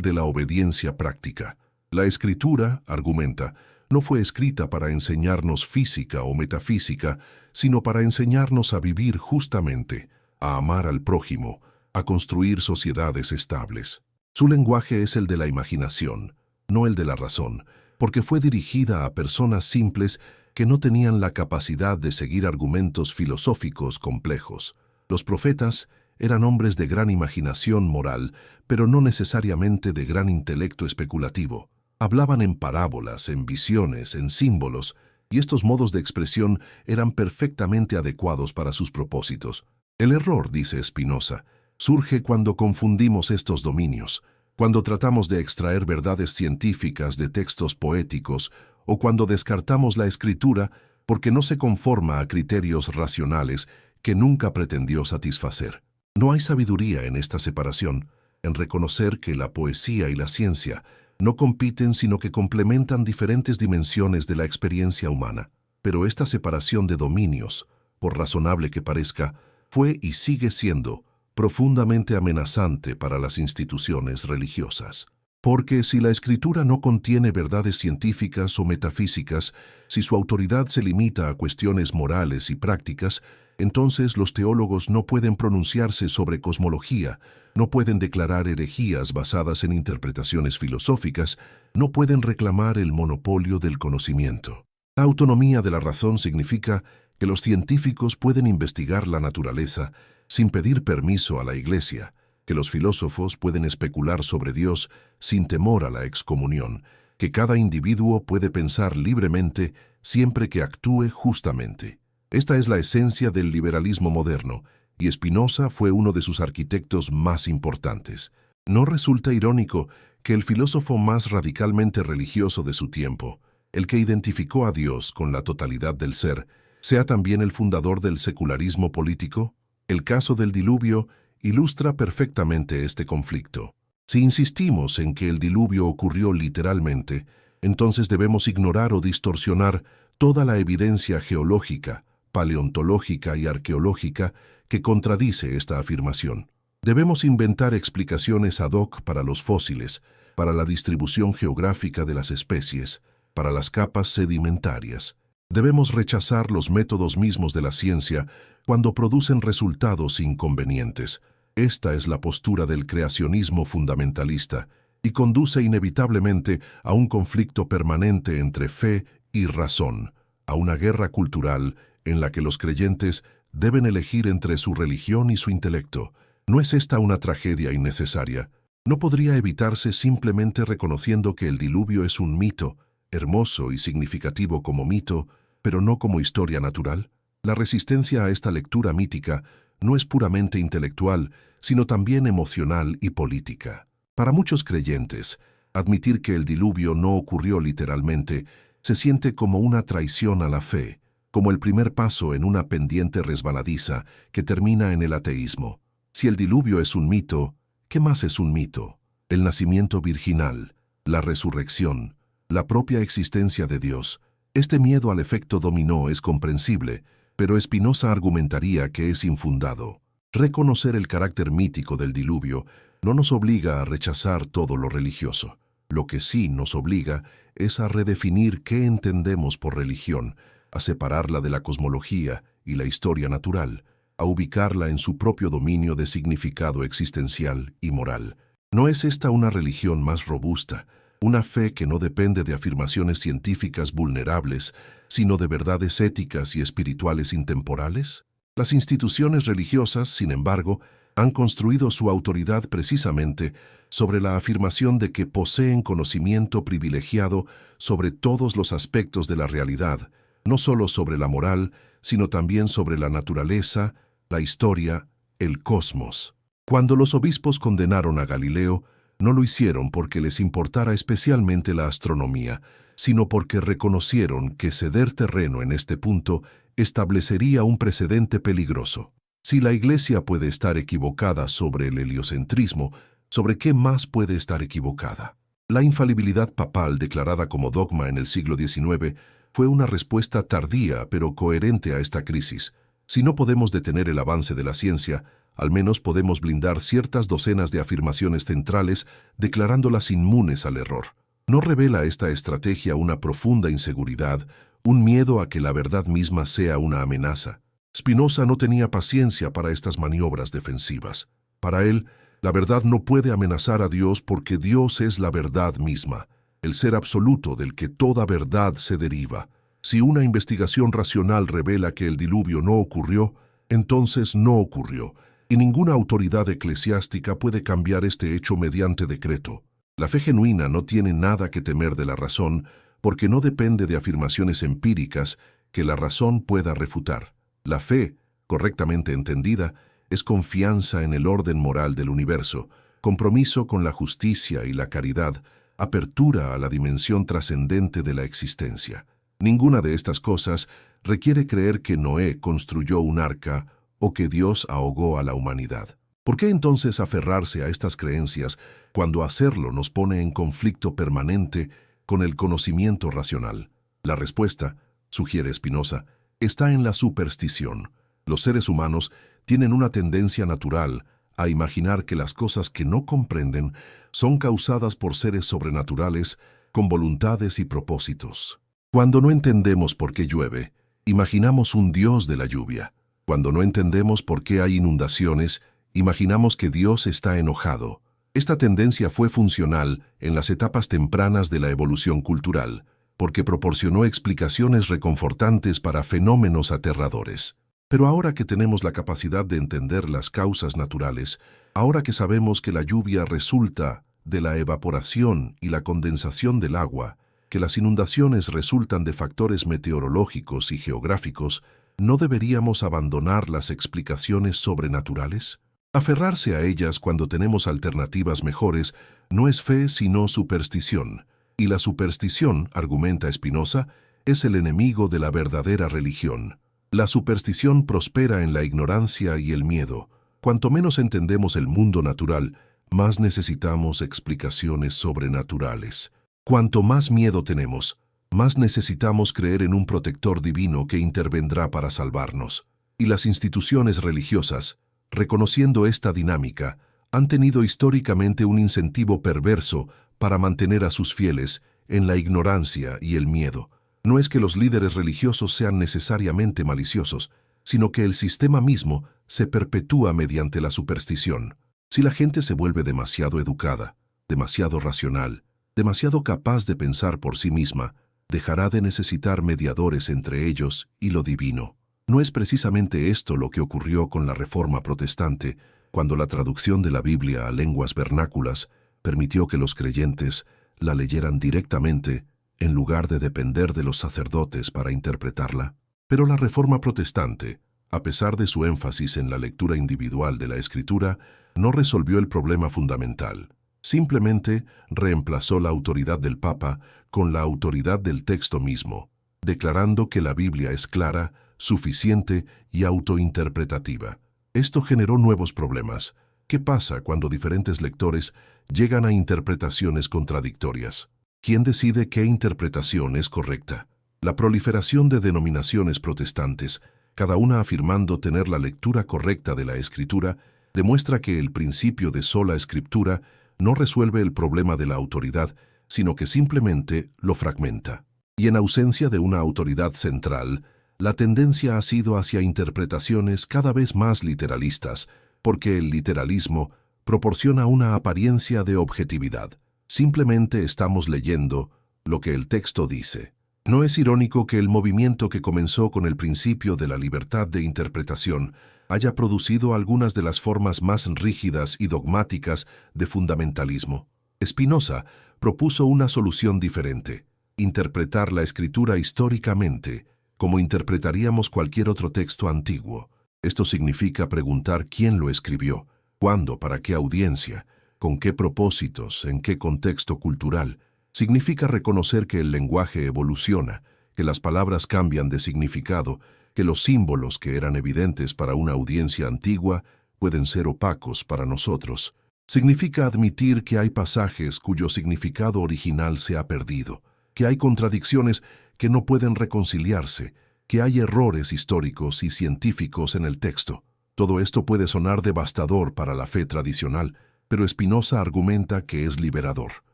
de la obediencia práctica. La Escritura, argumenta, no fue escrita para enseñarnos física o metafísica, sino para enseñarnos a vivir justamente, a amar al prójimo, a construir sociedades estables. Su lenguaje es el de la imaginación, no el de la razón, porque fue dirigida a personas simples que no tenían la capacidad de seguir argumentos filosóficos complejos. Los profetas eran hombres de gran imaginación moral, pero no necesariamente de gran intelecto especulativo. Hablaban en parábolas, en visiones, en símbolos, y estos modos de expresión eran perfectamente adecuados para sus propósitos. El error, dice Spinoza, surge cuando confundimos estos dominios, cuando tratamos de extraer verdades científicas de textos poéticos o cuando descartamos la escritura porque no se conforma a criterios racionales que nunca pretendió satisfacer. No hay sabiduría en esta separación, en reconocer que la poesía y la ciencia no compiten sino que complementan diferentes dimensiones de la experiencia humana. Pero esta separación de dominios, por razonable que parezca, fue y sigue siendo profundamente amenazante para las instituciones religiosas. Porque si la escritura no contiene verdades científicas o metafísicas, si su autoridad se limita a cuestiones morales y prácticas, entonces los teólogos no pueden pronunciarse sobre cosmología, no pueden declarar herejías basadas en interpretaciones filosóficas, no pueden reclamar el monopolio del conocimiento. La autonomía de la razón significa que los científicos pueden investigar la naturaleza sin pedir permiso a la Iglesia, que los filósofos pueden especular sobre Dios sin temor a la excomunión, que cada individuo puede pensar libremente siempre que actúe justamente. Esta es la esencia del liberalismo moderno, y Spinoza fue uno de sus arquitectos más importantes. ¿No resulta irónico que el filósofo más radicalmente religioso de su tiempo, el que identificó a Dios con la totalidad del ser, sea también el fundador del secularismo político? El caso del diluvio ilustra perfectamente este conflicto. Si insistimos en que el diluvio ocurrió literalmente, entonces debemos ignorar o distorsionar toda la evidencia geológica, paleontológica y arqueológica que contradice esta afirmación. Debemos inventar explicaciones ad hoc para los fósiles, para la distribución geográfica de las especies, para las capas sedimentarias. Debemos rechazar los métodos mismos de la ciencia cuando producen resultados inconvenientes. Esta es la postura del creacionismo fundamentalista y conduce inevitablemente a un conflicto permanente entre fe y razón, a una guerra cultural en la que los creyentes deben elegir entre su religión y su intelecto. ¿No es esta una tragedia innecesaria? ¿No podría evitarse simplemente reconociendo que el diluvio es un mito, hermoso y significativo como mito, pero no como historia natural? La resistencia a esta lectura mítica no es puramente intelectual, sino también emocional y política. Para muchos creyentes, admitir que el diluvio no ocurrió literalmente se siente como una traición a la fe, como el primer paso en una pendiente resbaladiza que termina en el ateísmo. Si el diluvio es un mito, ¿qué más es un mito? El nacimiento virginal, la resurrección, la propia existencia de Dios. Este miedo al efecto dominó es comprensible, pero Spinoza argumentaría que es infundado. Reconocer el carácter mítico del diluvio no nos obliga a rechazar todo lo religioso. Lo que sí nos obliga es a redefinir qué entendemos por religión, a separarla de la cosmología y la historia natural, a ubicarla en su propio dominio de significado existencial y moral. ¿No es esta una religión más robusta, una fe que no depende de afirmaciones científicas vulnerables, sino de verdades éticas y espirituales intemporales? Las instituciones religiosas, sin embargo, han construido su autoridad precisamente sobre la afirmación de que poseen conocimiento privilegiado sobre todos los aspectos de la realidad, no solo sobre la moral, sino también sobre la naturaleza, la historia, el cosmos. Cuando los obispos condenaron a Galileo, no lo hicieron porque les importara especialmente la astronomía, sino porque reconocieron que ceder terreno en este punto establecería un precedente peligroso. Si la Iglesia puede estar equivocada sobre el heliocentrismo, ¿sobre qué más puede estar equivocada? La infalibilidad papal declarada como dogma en el siglo XIX fue una respuesta tardía pero coherente a esta crisis. Si no podemos detener el avance de la ciencia, al menos podemos blindar ciertas docenas de afirmaciones centrales declarándolas inmunes al error. ¿No revela esta estrategia una profunda inseguridad, un miedo a que la verdad misma sea una amenaza? Spinoza no tenía paciencia para estas maniobras defensivas. Para él, la verdad no puede amenazar a Dios porque Dios es la verdad misma, el ser absoluto del que toda verdad se deriva. Si una investigación racional revela que el diluvio no ocurrió, entonces no ocurrió, y ninguna autoridad eclesiástica puede cambiar este hecho mediante decreto. La fe genuina no tiene nada que temer de la razón, porque no depende de afirmaciones empíricas que la razón pueda refutar. La fe, correctamente entendida, es confianza en el orden moral del universo, compromiso con la justicia y la caridad, apertura a la dimensión trascendente de la existencia. Ninguna de estas cosas requiere creer que Noé construyó un arca o que Dios ahogó a la humanidad. ¿Por qué entonces aferrarse a estas creencias cuando hacerlo nos pone en conflicto permanente con el conocimiento racional? La respuesta, sugiere Spinoza, está en la superstición. Los seres humanos tienen una tendencia natural a imaginar que las cosas que no comprenden son causadas por seres sobrenaturales con voluntades y propósitos. Cuando no entendemos por qué llueve, imaginamos un Dios de la lluvia. Cuando no entendemos por qué hay inundaciones, imaginamos que Dios está enojado. Esta tendencia fue funcional en las etapas tempranas de la evolución cultural, porque proporcionó explicaciones reconfortantes para fenómenos aterradores. Pero ahora que tenemos la capacidad de entender las causas naturales, ahora que sabemos que la lluvia resulta de la evaporación y la condensación del agua, que las inundaciones resultan de factores meteorológicos y geográficos, ¿no deberíamos abandonar las explicaciones sobrenaturales? Aferrarse a ellas cuando tenemos alternativas mejores no es fe sino superstición. Y la superstición, argumenta Spinoza, es el enemigo de la verdadera religión. La superstición prospera en la ignorancia y el miedo. Cuanto menos entendemos el mundo natural, más necesitamos explicaciones sobrenaturales. Cuanto más miedo tenemos, más necesitamos creer en un protector divino que intervendrá para salvarnos. Y las instituciones religiosas, reconociendo esta dinámica, han tenido históricamente un incentivo perverso para mantener a sus fieles en la ignorancia y el miedo. No es que los líderes religiosos sean necesariamente maliciosos, sino que el sistema mismo se perpetúa mediante la superstición. Si la gente se vuelve demasiado educada, demasiado racional, demasiado capaz de pensar por sí misma, dejará de necesitar mediadores entre ellos y lo divino. ¿No es precisamente esto lo que ocurrió con la Reforma Protestante, cuando la traducción de la Biblia a lenguas vernáculas permitió que los creyentes la leyeran directamente en lugar de depender de los sacerdotes para interpretarla? Pero la Reforma Protestante, a pesar de su énfasis en la lectura individual de la Escritura, no resolvió el problema fundamental. Simplemente reemplazó la autoridad del Papa con la autoridad del texto mismo, declarando que la Biblia es clara, suficiente y autointerpretativa. Esto generó nuevos problemas. ¿Qué pasa cuando diferentes lectores llegan a interpretaciones contradictorias? ¿Quién decide qué interpretación es correcta? La proliferación de denominaciones protestantes, cada una afirmando tener la lectura correcta de la Escritura, demuestra que el principio de sola Escritura no resuelve el problema de la autoridad, sino que simplemente lo fragmenta. Y en ausencia de una autoridad central, la tendencia ha sido hacia interpretaciones cada vez más literalistas, porque el literalismo proporciona una apariencia de objetividad. Simplemente estamos leyendo lo que el texto dice. ¿No es irónico que el movimiento que comenzó con el principio de la libertad de interpretación haya producido algunas de las formas más rígidas y dogmáticas de fundamentalismo? Spinoza propuso una solución diferente: interpretar la Escritura históricamente, como interpretaríamos cualquier otro texto antiguo. Esto significa preguntar quién lo escribió, cuándo, para qué audiencia, con qué propósitos, en qué contexto cultural. Significa reconocer que el lenguaje evoluciona, que las palabras cambian de significado, que los símbolos que eran evidentes para una audiencia antigua pueden ser opacos para nosotros. Significa admitir que hay pasajes cuyo significado original se ha perdido, que hay contradicciones que no pueden reconciliarse, que hay errores históricos y científicos en el texto. Todo esto puede sonar devastador para la fe tradicional, pero Spinoza argumenta que es liberador.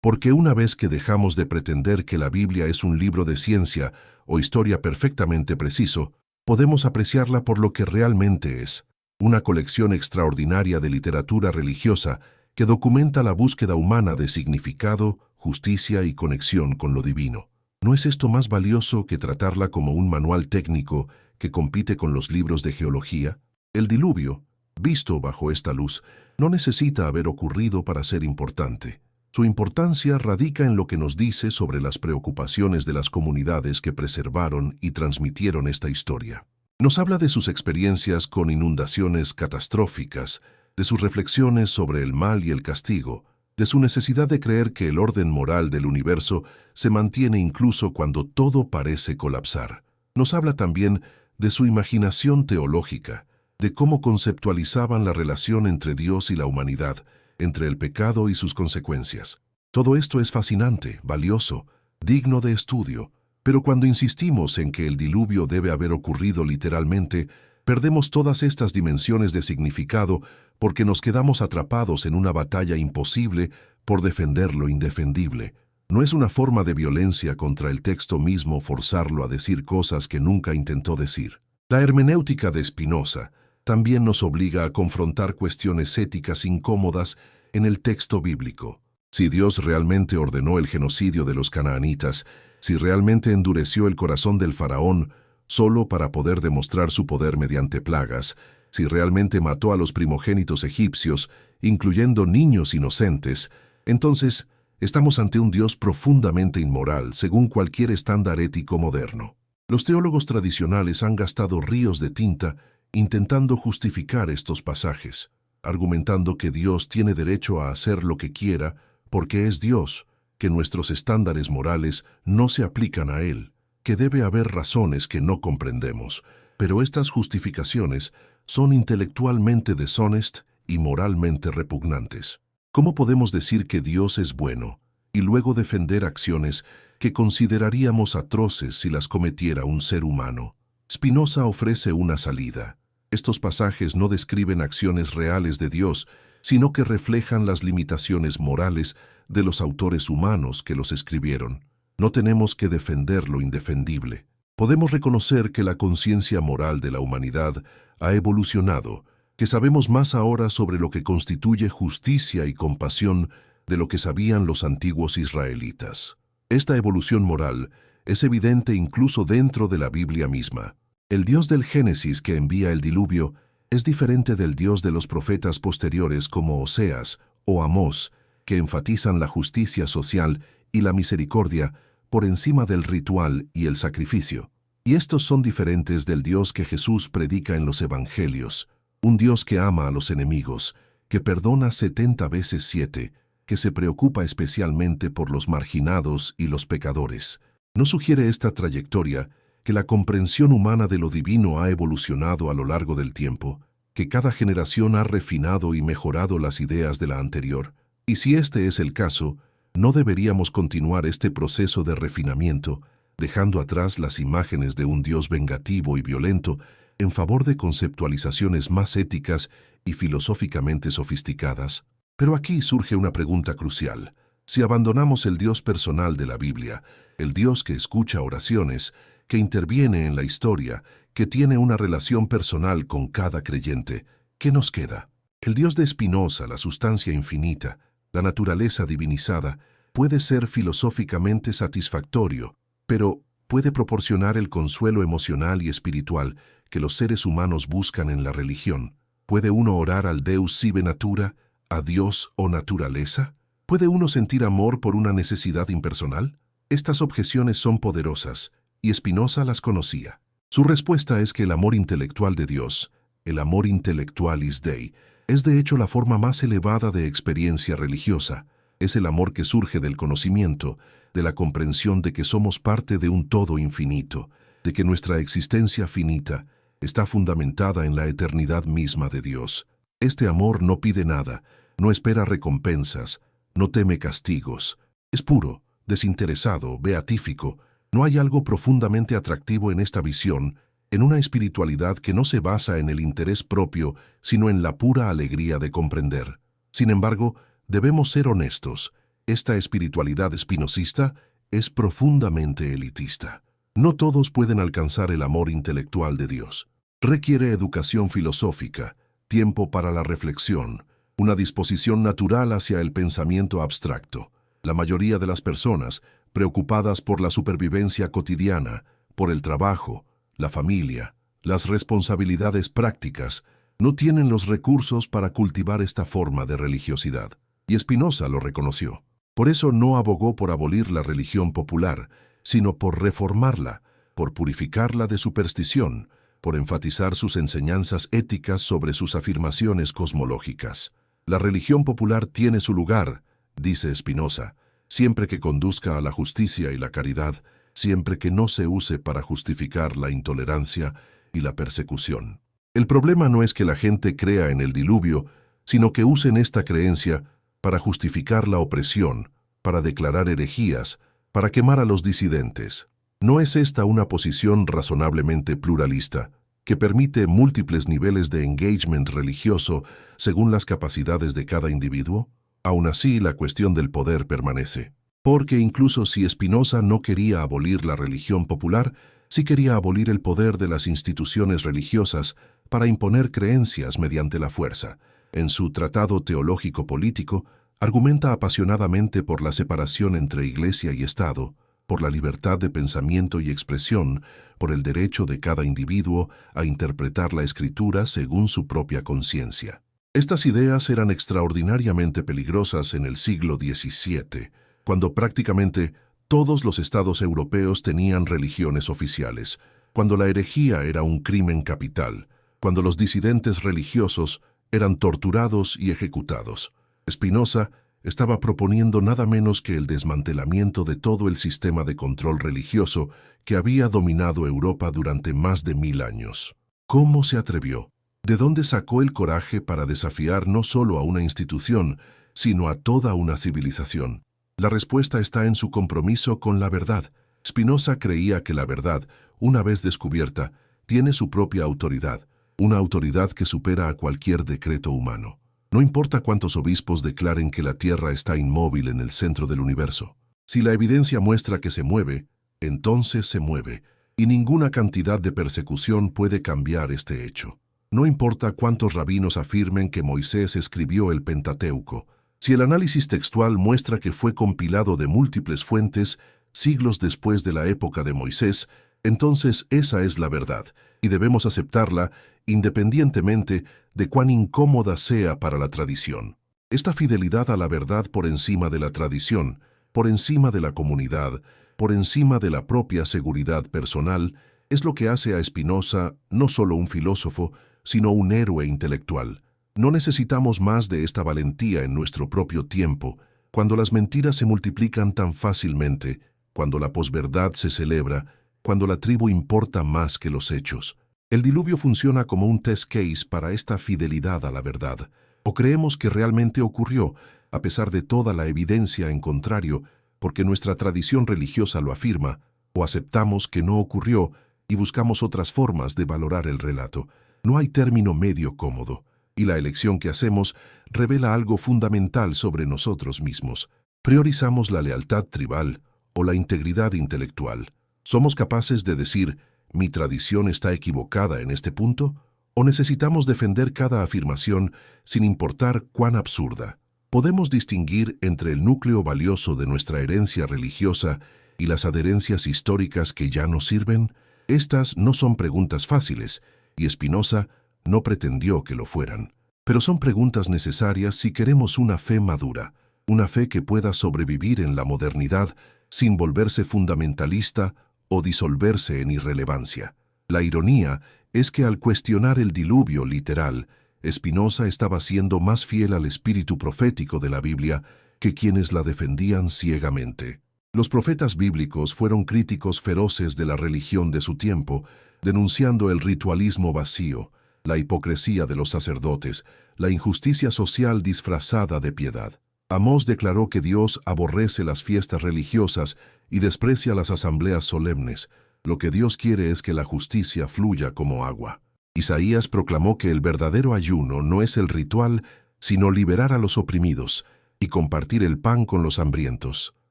Porque una vez que dejamos de pretender que la Biblia es un libro de ciencia o historia perfectamente preciso, podemos apreciarla por lo que realmente es: una colección extraordinaria de literatura religiosa que documenta la búsqueda humana de significado, justicia y conexión con lo divino. ¿No es esto más valioso que tratarla como un manual técnico que compite con los libros de geología? El diluvio, visto bajo esta luz, no necesita haber ocurrido para ser importante. Su importancia radica en lo que nos dice sobre las preocupaciones de las comunidades que preservaron y transmitieron esta historia. Nos habla de sus experiencias con inundaciones catastróficas, de sus reflexiones sobre el mal y el castigo, de su necesidad de creer que el orden moral del universo se mantiene incluso cuando todo parece colapsar. Nos habla también de su imaginación teológica, de cómo conceptualizaban la relación entre Dios y la humanidad, entre el pecado y sus consecuencias. Todo esto es fascinante, valioso, digno de estudio, pero cuando insistimos en que el diluvio debe haber ocurrido literalmente, perdemos todas estas dimensiones de significado porque nos quedamos atrapados en una batalla imposible por defender lo indefendible. No es una forma de violencia contra el texto mismo forzarlo a decir cosas que nunca intentó decir. La hermenéutica de Spinoza también nos obliga a confrontar cuestiones éticas incómodas en el texto bíblico. Si Dios realmente ordenó el genocidio de los canaanitas, si realmente endureció el corazón del faraón solo para poder demostrar su poder mediante plagas, si realmente mató a los primogénitos egipcios, incluyendo niños inocentes, entonces estamos ante un Dios profundamente inmoral según cualquier estándar ético moderno. Los teólogos tradicionales han gastado ríos de tinta intentando justificar estos pasajes, argumentando que Dios tiene derecho a hacer lo que quiera porque es Dios, que nuestros estándares morales no se aplican a él, que debe haber razones que no comprendemos, pero estas justificaciones son intelectualmente deshonestas y moralmente repugnantes. ¿Cómo podemos decir que Dios es bueno y luego defender acciones que consideraríamos atroces si las cometiera un ser humano? Spinoza ofrece una salida. Estos pasajes no describen acciones reales de Dios, sino que reflejan las limitaciones morales de los autores humanos que los escribieron. No tenemos que defender lo indefendible. Podemos reconocer que la conciencia moral de la humanidad ha evolucionado, que sabemos más ahora sobre lo que constituye justicia y compasión de lo que sabían los antiguos israelitas. Esta evolución moral es evidente incluso dentro de la Biblia misma. El Dios del Génesis que envía el diluvio es diferente del Dios de los profetas posteriores como Oseas o Amós, que enfatizan la justicia social y la misericordia por encima del ritual y el sacrificio. Y estos son diferentes del Dios que Jesús predica en los Evangelios, un Dios que ama a los enemigos, que perdona 70 veces 7, que se preocupa especialmente por los marginados y los pecadores. ¿No sugiere esta trayectoria que la comprensión humana de lo divino ha evolucionado a lo largo del tiempo, que cada generación ha refinado y mejorado las ideas de la anterior? Y si este es el caso, ¿no deberíamos continuar este proceso de refinamiento, dejando atrás las imágenes de un Dios vengativo y violento en favor de conceptualizaciones más éticas y filosóficamente sofisticadas? Pero aquí surge una pregunta crucial. Si abandonamos el Dios personal de la Biblia, el Dios que escucha oraciones, que interviene en la historia, que tiene una relación personal con cada creyente, ¿qué nos queda? El Dios de Spinoza, la sustancia infinita, la naturaleza divinizada, puede ser filosóficamente satisfactorio, pero puede proporcionar el consuelo emocional y espiritual que los seres humanos buscan en la religión. ¿Puede uno orar al Deus sive natura, a Dios o naturaleza? ¿Puede uno sentir amor por una necesidad impersonal? Estas objeciones son poderosas, y Spinoza las conocía. Su respuesta es que el amor intelectual de Dios, el amor intellectualis Dei, es de hecho la forma más elevada de experiencia religiosa. Es el amor que surge del conocimiento, de la comprensión de que somos parte de un todo infinito, de que nuestra existencia finita está fundamentada en la eternidad misma de Dios. Este amor no pide nada, no espera recompensas, no teme castigos. Es puro, desinteresado, beatífico. No hay algo profundamente atractivo en esta visión, en una espiritualidad que no se basa en el interés propio, sino en la pura alegría de comprender. Sin embargo, debemos ser honestos. Esta espiritualidad espinosista es profundamente elitista. No todos pueden alcanzar el amor intelectual de Dios. Requiere educación filosófica, tiempo para la reflexión, una disposición natural hacia el pensamiento abstracto. La mayoría de las personas, preocupadas por la supervivencia cotidiana, por el trabajo, la familia, las responsabilidades prácticas, no tienen los recursos para cultivar esta forma de religiosidad. Y Spinoza lo reconoció. Por eso no abogó por abolir la religión popular, sino por reformarla, por purificarla de superstición, por enfatizar sus enseñanzas éticas sobre sus afirmaciones cosmológicas. La religión popular tiene su lugar, dice Spinoza, siempre que conduzca a la justicia y la caridad, siempre que no se use para justificar la intolerancia y la persecución. El problema no es que la gente crea en el diluvio, sino que usen esta creencia para justificar la opresión, para declarar herejías, para quemar a los disidentes. ¿No es esta una posición razonablemente pluralista, que permite múltiples niveles de engagement religioso según las capacidades de cada individuo? Aún así, la cuestión del poder permanece. Porque incluso si Spinoza no quería abolir la religión popular, sí quería abolir el poder de las instituciones religiosas para imponer creencias mediante la fuerza. En su Tratado Teológico-Político, argumenta apasionadamente por la separación entre Iglesia y Estado, por la libertad de pensamiento y expresión, por el derecho de cada individuo a interpretar la Escritura según su propia conciencia. Estas ideas eran extraordinariamente peligrosas en el siglo XVII, cuando prácticamente todos los estados europeos tenían religiones oficiales, cuando la herejía era un crimen capital, cuando los disidentes religiosos eran torturados y ejecutados. Spinoza estaba proponiendo nada menos que el desmantelamiento de todo el sistema de control religioso que había dominado Europa durante más de 1000 años. ¿Cómo se atrevió? ¿De dónde sacó el coraje para desafiar no solo a una institución, sino a toda una civilización? La respuesta está en su compromiso con la verdad. Spinoza creía que la verdad, una vez descubierta, tiene su propia autoridad, una autoridad que supera a cualquier decreto humano. No importa cuántos obispos declaren que la Tierra está inmóvil en el centro del universo. Si la evidencia muestra que se mueve, entonces se mueve, y ninguna cantidad de persecución puede cambiar este hecho. No importa cuántos rabinos afirmen que Moisés escribió el Pentateuco. Si el análisis textual muestra que fue compilado de múltiples fuentes siglos después de la época de Moisés, entonces esa es la verdad, y debemos aceptarla independientemente de cuán incómoda sea para la tradición. Esta fidelidad a la verdad por encima de la tradición, por encima de la comunidad, por encima de la propia seguridad personal, es lo que hace a Spinoza no solo un filósofo, sino un héroe intelectual. No necesitamos más de esta valentía en nuestro propio tiempo, cuando las mentiras se multiplican tan fácilmente, cuando la posverdad se celebra, cuando la tribu importa más que los hechos. El diluvio funciona como un test case para esta fidelidad a la verdad. O creemos que realmente ocurrió, a pesar de toda la evidencia en contrario, porque nuestra tradición religiosa lo afirma, o aceptamos que no ocurrió y buscamos otras formas de valorar el relato. No hay término medio cómodo, y la elección que hacemos revela algo fundamental sobre nosotros mismos. Priorizamos la lealtad tribal o la integridad intelectual. ¿Somos capaces de decir, mi tradición está equivocada en este punto? ¿O necesitamos defender cada afirmación sin importar cuán absurda? ¿Podemos distinguir entre el núcleo valioso de nuestra herencia religiosa y las adherencias históricas que ya no sirven? Estas no son preguntas fáciles, y Spinoza no pretendió que lo fueran. Pero son preguntas necesarias si queremos una fe madura, una fe que pueda sobrevivir en la modernidad sin volverse fundamentalista o disolverse en irrelevancia. La ironía es que al cuestionar el diluvio literal, Spinoza estaba siendo más fiel al espíritu profético de la Biblia que quienes la defendían ciegamente. Los profetas bíblicos fueron críticos feroces de la religión de su tiempo, denunciando el ritualismo vacío, la hipocresía de los sacerdotes, la injusticia social disfrazada de piedad. Amós declaró que Dios aborrece las fiestas religiosas y desprecia las asambleas solemnes. Lo que Dios quiere es que la justicia fluya como agua. Isaías proclamó que el verdadero ayuno no es el ritual, sino liberar a los oprimidos y compartir el pan con los hambrientos.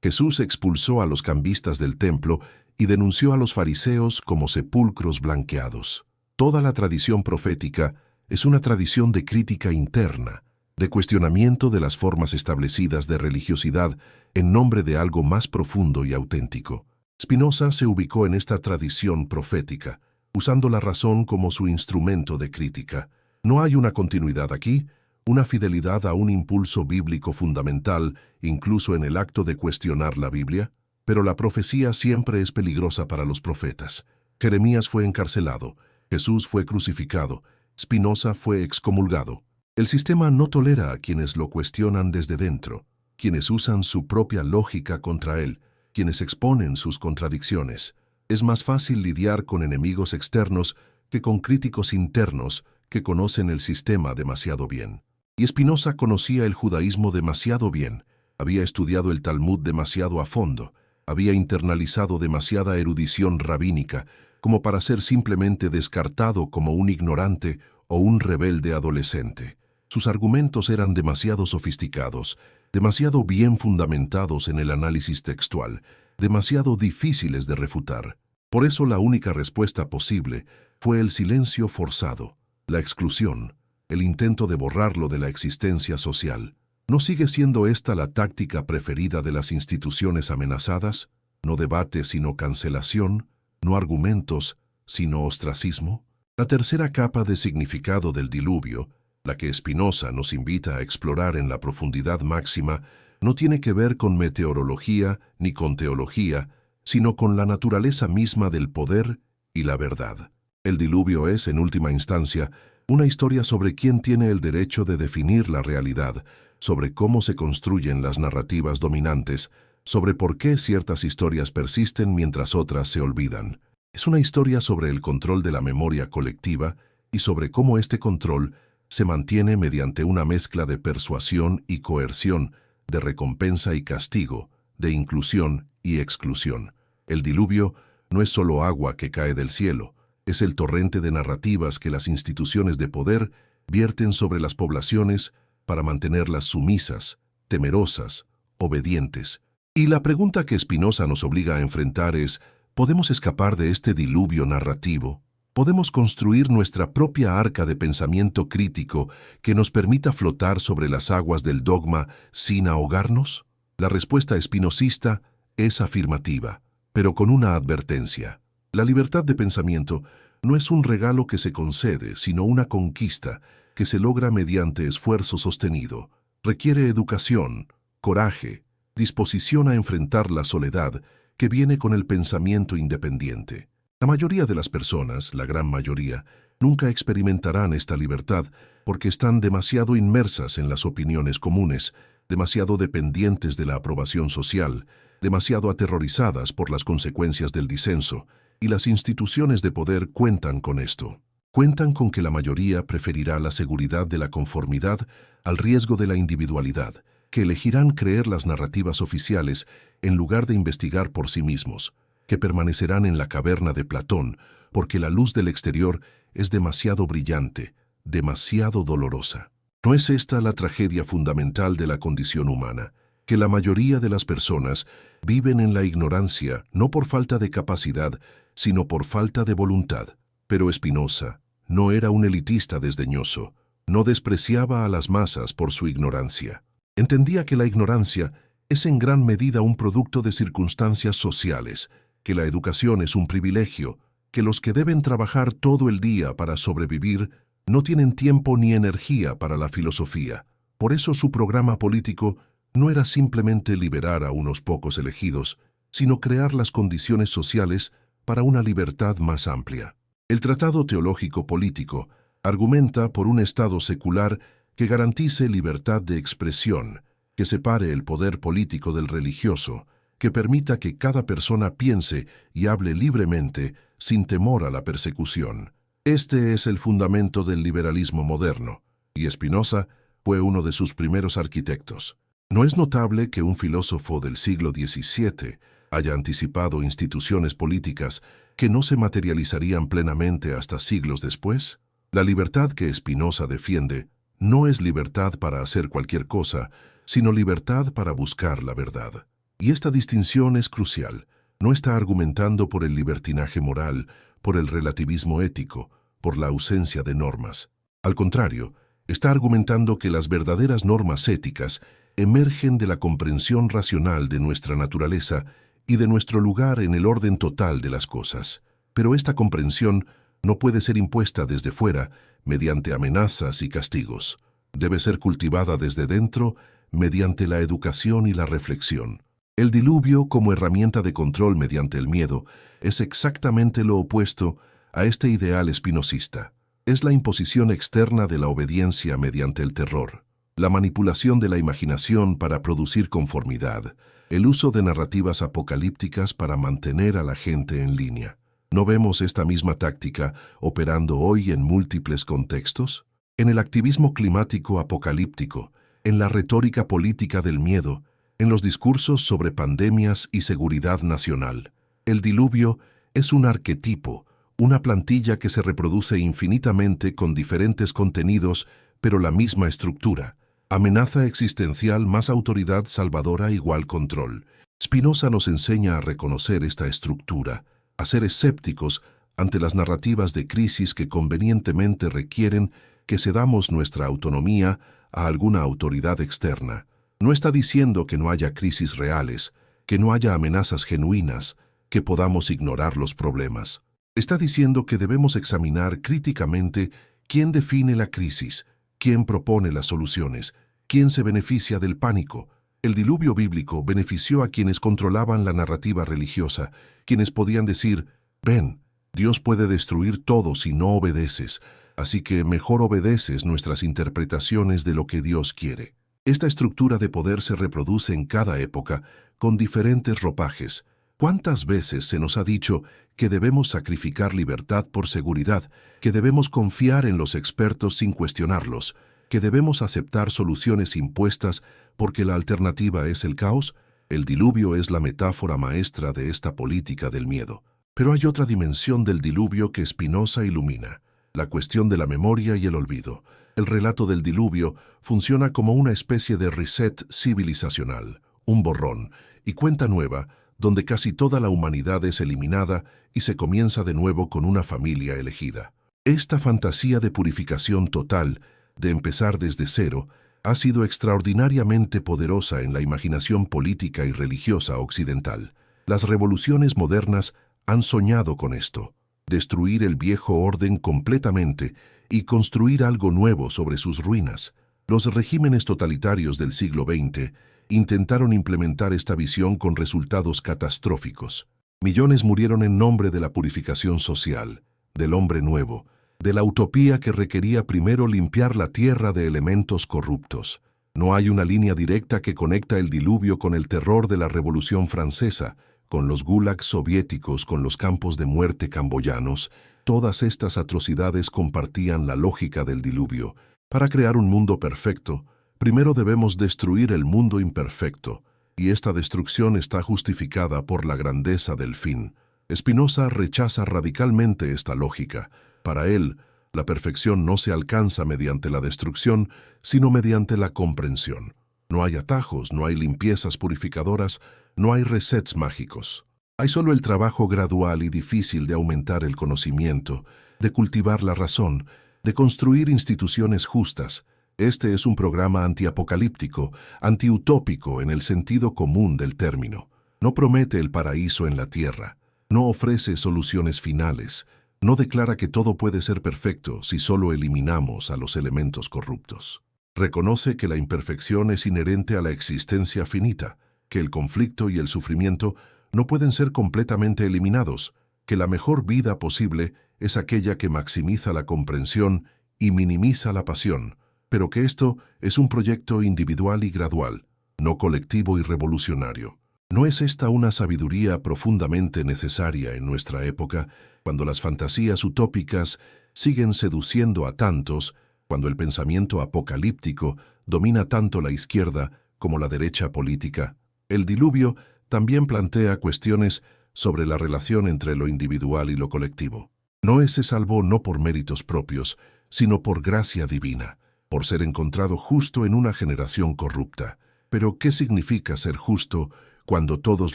Jesús expulsó a los cambistas del templo y denunció a los fariseos como sepulcros blanqueados. Toda la tradición profética es una tradición de crítica interna, de cuestionamiento de las formas establecidas de religiosidad en nombre de algo más profundo y auténtico. Spinoza se ubicó en esta tradición profética, usando la razón como su instrumento de crítica. No hay una continuidad aquí, una fidelidad a un impulso bíblico fundamental, incluso en el acto de cuestionar la Biblia, pero la profecía siempre es peligrosa para los profetas. Jeremías fue encarcelado, Jesús fue crucificado, Spinoza fue excomulgado. El sistema no tolera a quienes lo cuestionan desde dentro, quienes usan su propia lógica contra él, quienes exponen sus contradicciones. Es más fácil lidiar con enemigos externos que con críticos internos que conocen el sistema demasiado bien. Y Spinoza conocía el judaísmo demasiado bien, había estudiado el Talmud demasiado a fondo, había internalizado demasiada erudición rabínica como para ser simplemente descartado como un ignorante o un rebelde adolescente. Sus argumentos eran demasiado sofisticados, demasiado bien fundamentados en el análisis textual, demasiado difíciles de refutar. Por eso la única respuesta posible fue el silencio forzado, la exclusión, el intento de borrarlo de la existencia social. ¿No sigue siendo esta la táctica preferida de las instituciones amenazadas? No debate sino cancelación, no argumentos sino ostracismo. La tercera capa de significado del diluvio, la que Spinoza nos invita a explorar en la profundidad máxima, no tiene que ver con meteorología ni con teología, sino con la naturaleza misma del poder y la verdad. El diluvio es, en última instancia, una historia sobre quién tiene el derecho de definir la realidad, sobre cómo se construyen las narrativas dominantes, sobre por qué ciertas historias persisten mientras otras se olvidan. Es una historia sobre el control de la memoria colectiva y sobre cómo este control se mantiene mediante una mezcla de persuasión y coerción, de recompensa y castigo, de inclusión y exclusión. El diluvio no es solo agua que cae del cielo, es el torrente de narrativas que las instituciones de poder vierten sobre las poblaciones para mantenerlas sumisas, temerosas, obedientes. Y la pregunta que Spinoza nos obliga a enfrentar es: ¿podemos escapar de este diluvio narrativo? ¿Podemos construir nuestra propia arca de pensamiento crítico que nos permita flotar sobre las aguas del dogma sin ahogarnos? La respuesta espinosista es afirmativa, pero con una advertencia. La libertad de pensamiento no es un regalo que se concede, sino una conquista que se logra mediante esfuerzo sostenido. Requiere educación, coraje, disposición a enfrentar la soledad que viene con el pensamiento independiente. La mayoría de las personas, la gran mayoría, nunca experimentarán esta libertad porque están demasiado inmersas en las opiniones comunes, demasiado dependientes de la aprobación social, demasiado aterrorizadas por las consecuencias del disenso, y las instituciones de poder cuentan con esto. Cuentan con que la mayoría preferirá la seguridad de la conformidad al riesgo de la individualidad, que elegirán creer las narrativas oficiales en lugar de investigar por sí mismos, que permanecerán en la caverna de Platón porque la luz del exterior es demasiado brillante, demasiado dolorosa. ¿No es esta la tragedia fundamental de la condición humana? Que la mayoría de las personas viven en la ignorancia no por falta de capacidad, sino por falta de voluntad. Pero Spinoza no era un elitista desdeñoso, no despreciaba a las masas por su ignorancia. Entendía que la ignorancia es en gran medida un producto de circunstancias sociales, que la educación es un privilegio, que los que deben trabajar todo el día para sobrevivir no tienen tiempo ni energía para la filosofía. Por eso su programa político no era simplemente liberar a unos pocos elegidos, sino crear las condiciones sociales para una libertad más amplia. El Tratado Teológico Político argumenta por un Estado secular que garantice libertad de expresión, que separe el poder político del religioso, que permita que cada persona piense y hable libremente sin temor a la persecución. Este es el fundamento del liberalismo moderno, y Spinoza fue uno de sus primeros arquitectos. ¿No es notable que un filósofo del siglo XVII haya anticipado instituciones políticas que no se materializarían plenamente hasta siglos después? La libertad que Spinoza defiende no es libertad para hacer cualquier cosa, sino libertad para buscar la verdad. Y esta distinción es crucial. No está argumentando por el libertinaje moral, por el relativismo ético, por la ausencia de normas. Al contrario, está argumentando que las verdaderas normas éticas emergen de la comprensión racional de nuestra naturaleza y de nuestro lugar en el orden total de las cosas. Pero esta comprensión no puede ser impuesta desde fuera mediante amenazas y castigos. Debe ser cultivada desde dentro mediante la educación y la reflexión. El diluvio como herramienta de control mediante el miedo es exactamente lo opuesto a este ideal espinosista. Es la imposición externa de la obediencia mediante el terror, la manipulación de la imaginación para producir conformidad, el uso de narrativas apocalípticas para mantener a la gente en línea. ¿No vemos esta misma táctica operando hoy en múltiples contextos? En el activismo climático apocalíptico, en la retórica política del miedo, en los discursos sobre pandemias y seguridad nacional. El diluvio es un arquetipo, una plantilla que se reproduce infinitamente con diferentes contenidos, pero la misma estructura. Amenaza existencial más autoridad salvadora igual control. Spinoza nos enseña a reconocer esta estructura, a ser escépticos ante las narrativas de crisis que convenientemente requieren que cedamos nuestra autonomía a alguna autoridad externa. No está diciendo que no haya crisis reales, que no haya amenazas genuinas, que podamos ignorar los problemas. Está diciendo que debemos examinar críticamente quién define la crisis, quién propone las soluciones, quién se beneficia del pánico. El diluvio bíblico benefició a quienes controlaban la narrativa religiosa, quienes podían decir: ven, Dios puede destruir todo si no obedeces, así que mejor obedeces nuestras interpretaciones de lo que Dios quiere. Esta estructura de poder se reproduce en cada época con diferentes ropajes. ¿Cuántas veces se nos ha dicho que debemos sacrificar libertad por seguridad, que debemos confiar en los expertos sin cuestionarlos, que debemos aceptar soluciones impuestas porque la alternativa es el caos? El diluvio es la metáfora maestra de esta política del miedo. Pero hay otra dimensión del diluvio que Spinoza ilumina: la cuestión de la memoria y el olvido. El relato del diluvio funciona como una especie de reset civilizacional, un borrón y cuenta nueva, donde casi toda la humanidad es eliminada y se comienza de nuevo con una familia elegida. Esta fantasía de purificación total, de empezar desde cero, ha sido extraordinariamente poderosa en la imaginación política y religiosa occidental. Las revoluciones modernas han soñado con esto: destruir el viejo orden completamente y construir algo nuevo sobre sus ruinas. Los regímenes totalitarios del siglo XX intentaron implementar esta visión con resultados catastróficos. Millones murieron en nombre de la purificación social, del hombre nuevo, de la utopía que requería primero limpiar la tierra de elementos corruptos. No hay una línea directa que conecta el diluvio con el terror de la Revolución Francesa, con los gulags soviéticos, con los campos de muerte camboyanos. Todas estas atrocidades compartían la lógica del diluvio. Para crear un mundo perfecto, primero debemos destruir el mundo imperfecto, y esta destrucción está justificada por la grandeza del fin. Spinoza rechaza radicalmente esta lógica. Para él, la perfección no se alcanza mediante la destrucción, sino mediante la comprensión. No hay atajos, no hay limpiezas purificadoras, no hay resets mágicos. Hay solo el trabajo gradual y difícil de aumentar el conocimiento, de cultivar la razón, de construir instituciones justas. Este es un programa antiapocalíptico, antiutópico en el sentido común del término. No promete el paraíso en la tierra, no ofrece soluciones finales, no declara que todo puede ser perfecto si solo eliminamos a los elementos corruptos. Reconoce que la imperfección es inherente a la existencia finita, que el conflicto y el sufrimiento no pueden ser completamente eliminados, que la mejor vida posible es aquella que maximiza la comprensión y minimiza la pasión, pero que esto es un proyecto individual y gradual, no colectivo y revolucionario. ¿No es esta una sabiduría profundamente necesaria en nuestra época, cuando las fantasías utópicas siguen seduciendo a tantos, cuando el pensamiento apocalíptico domina tanto la izquierda como la derecha política? El diluvio también plantea cuestiones sobre la relación entre lo individual y lo colectivo. Noé se salvó no por méritos propios, sino por gracia divina, por ser encontrado justo en una generación corrupta. Pero, ¿qué significa ser justo cuando todos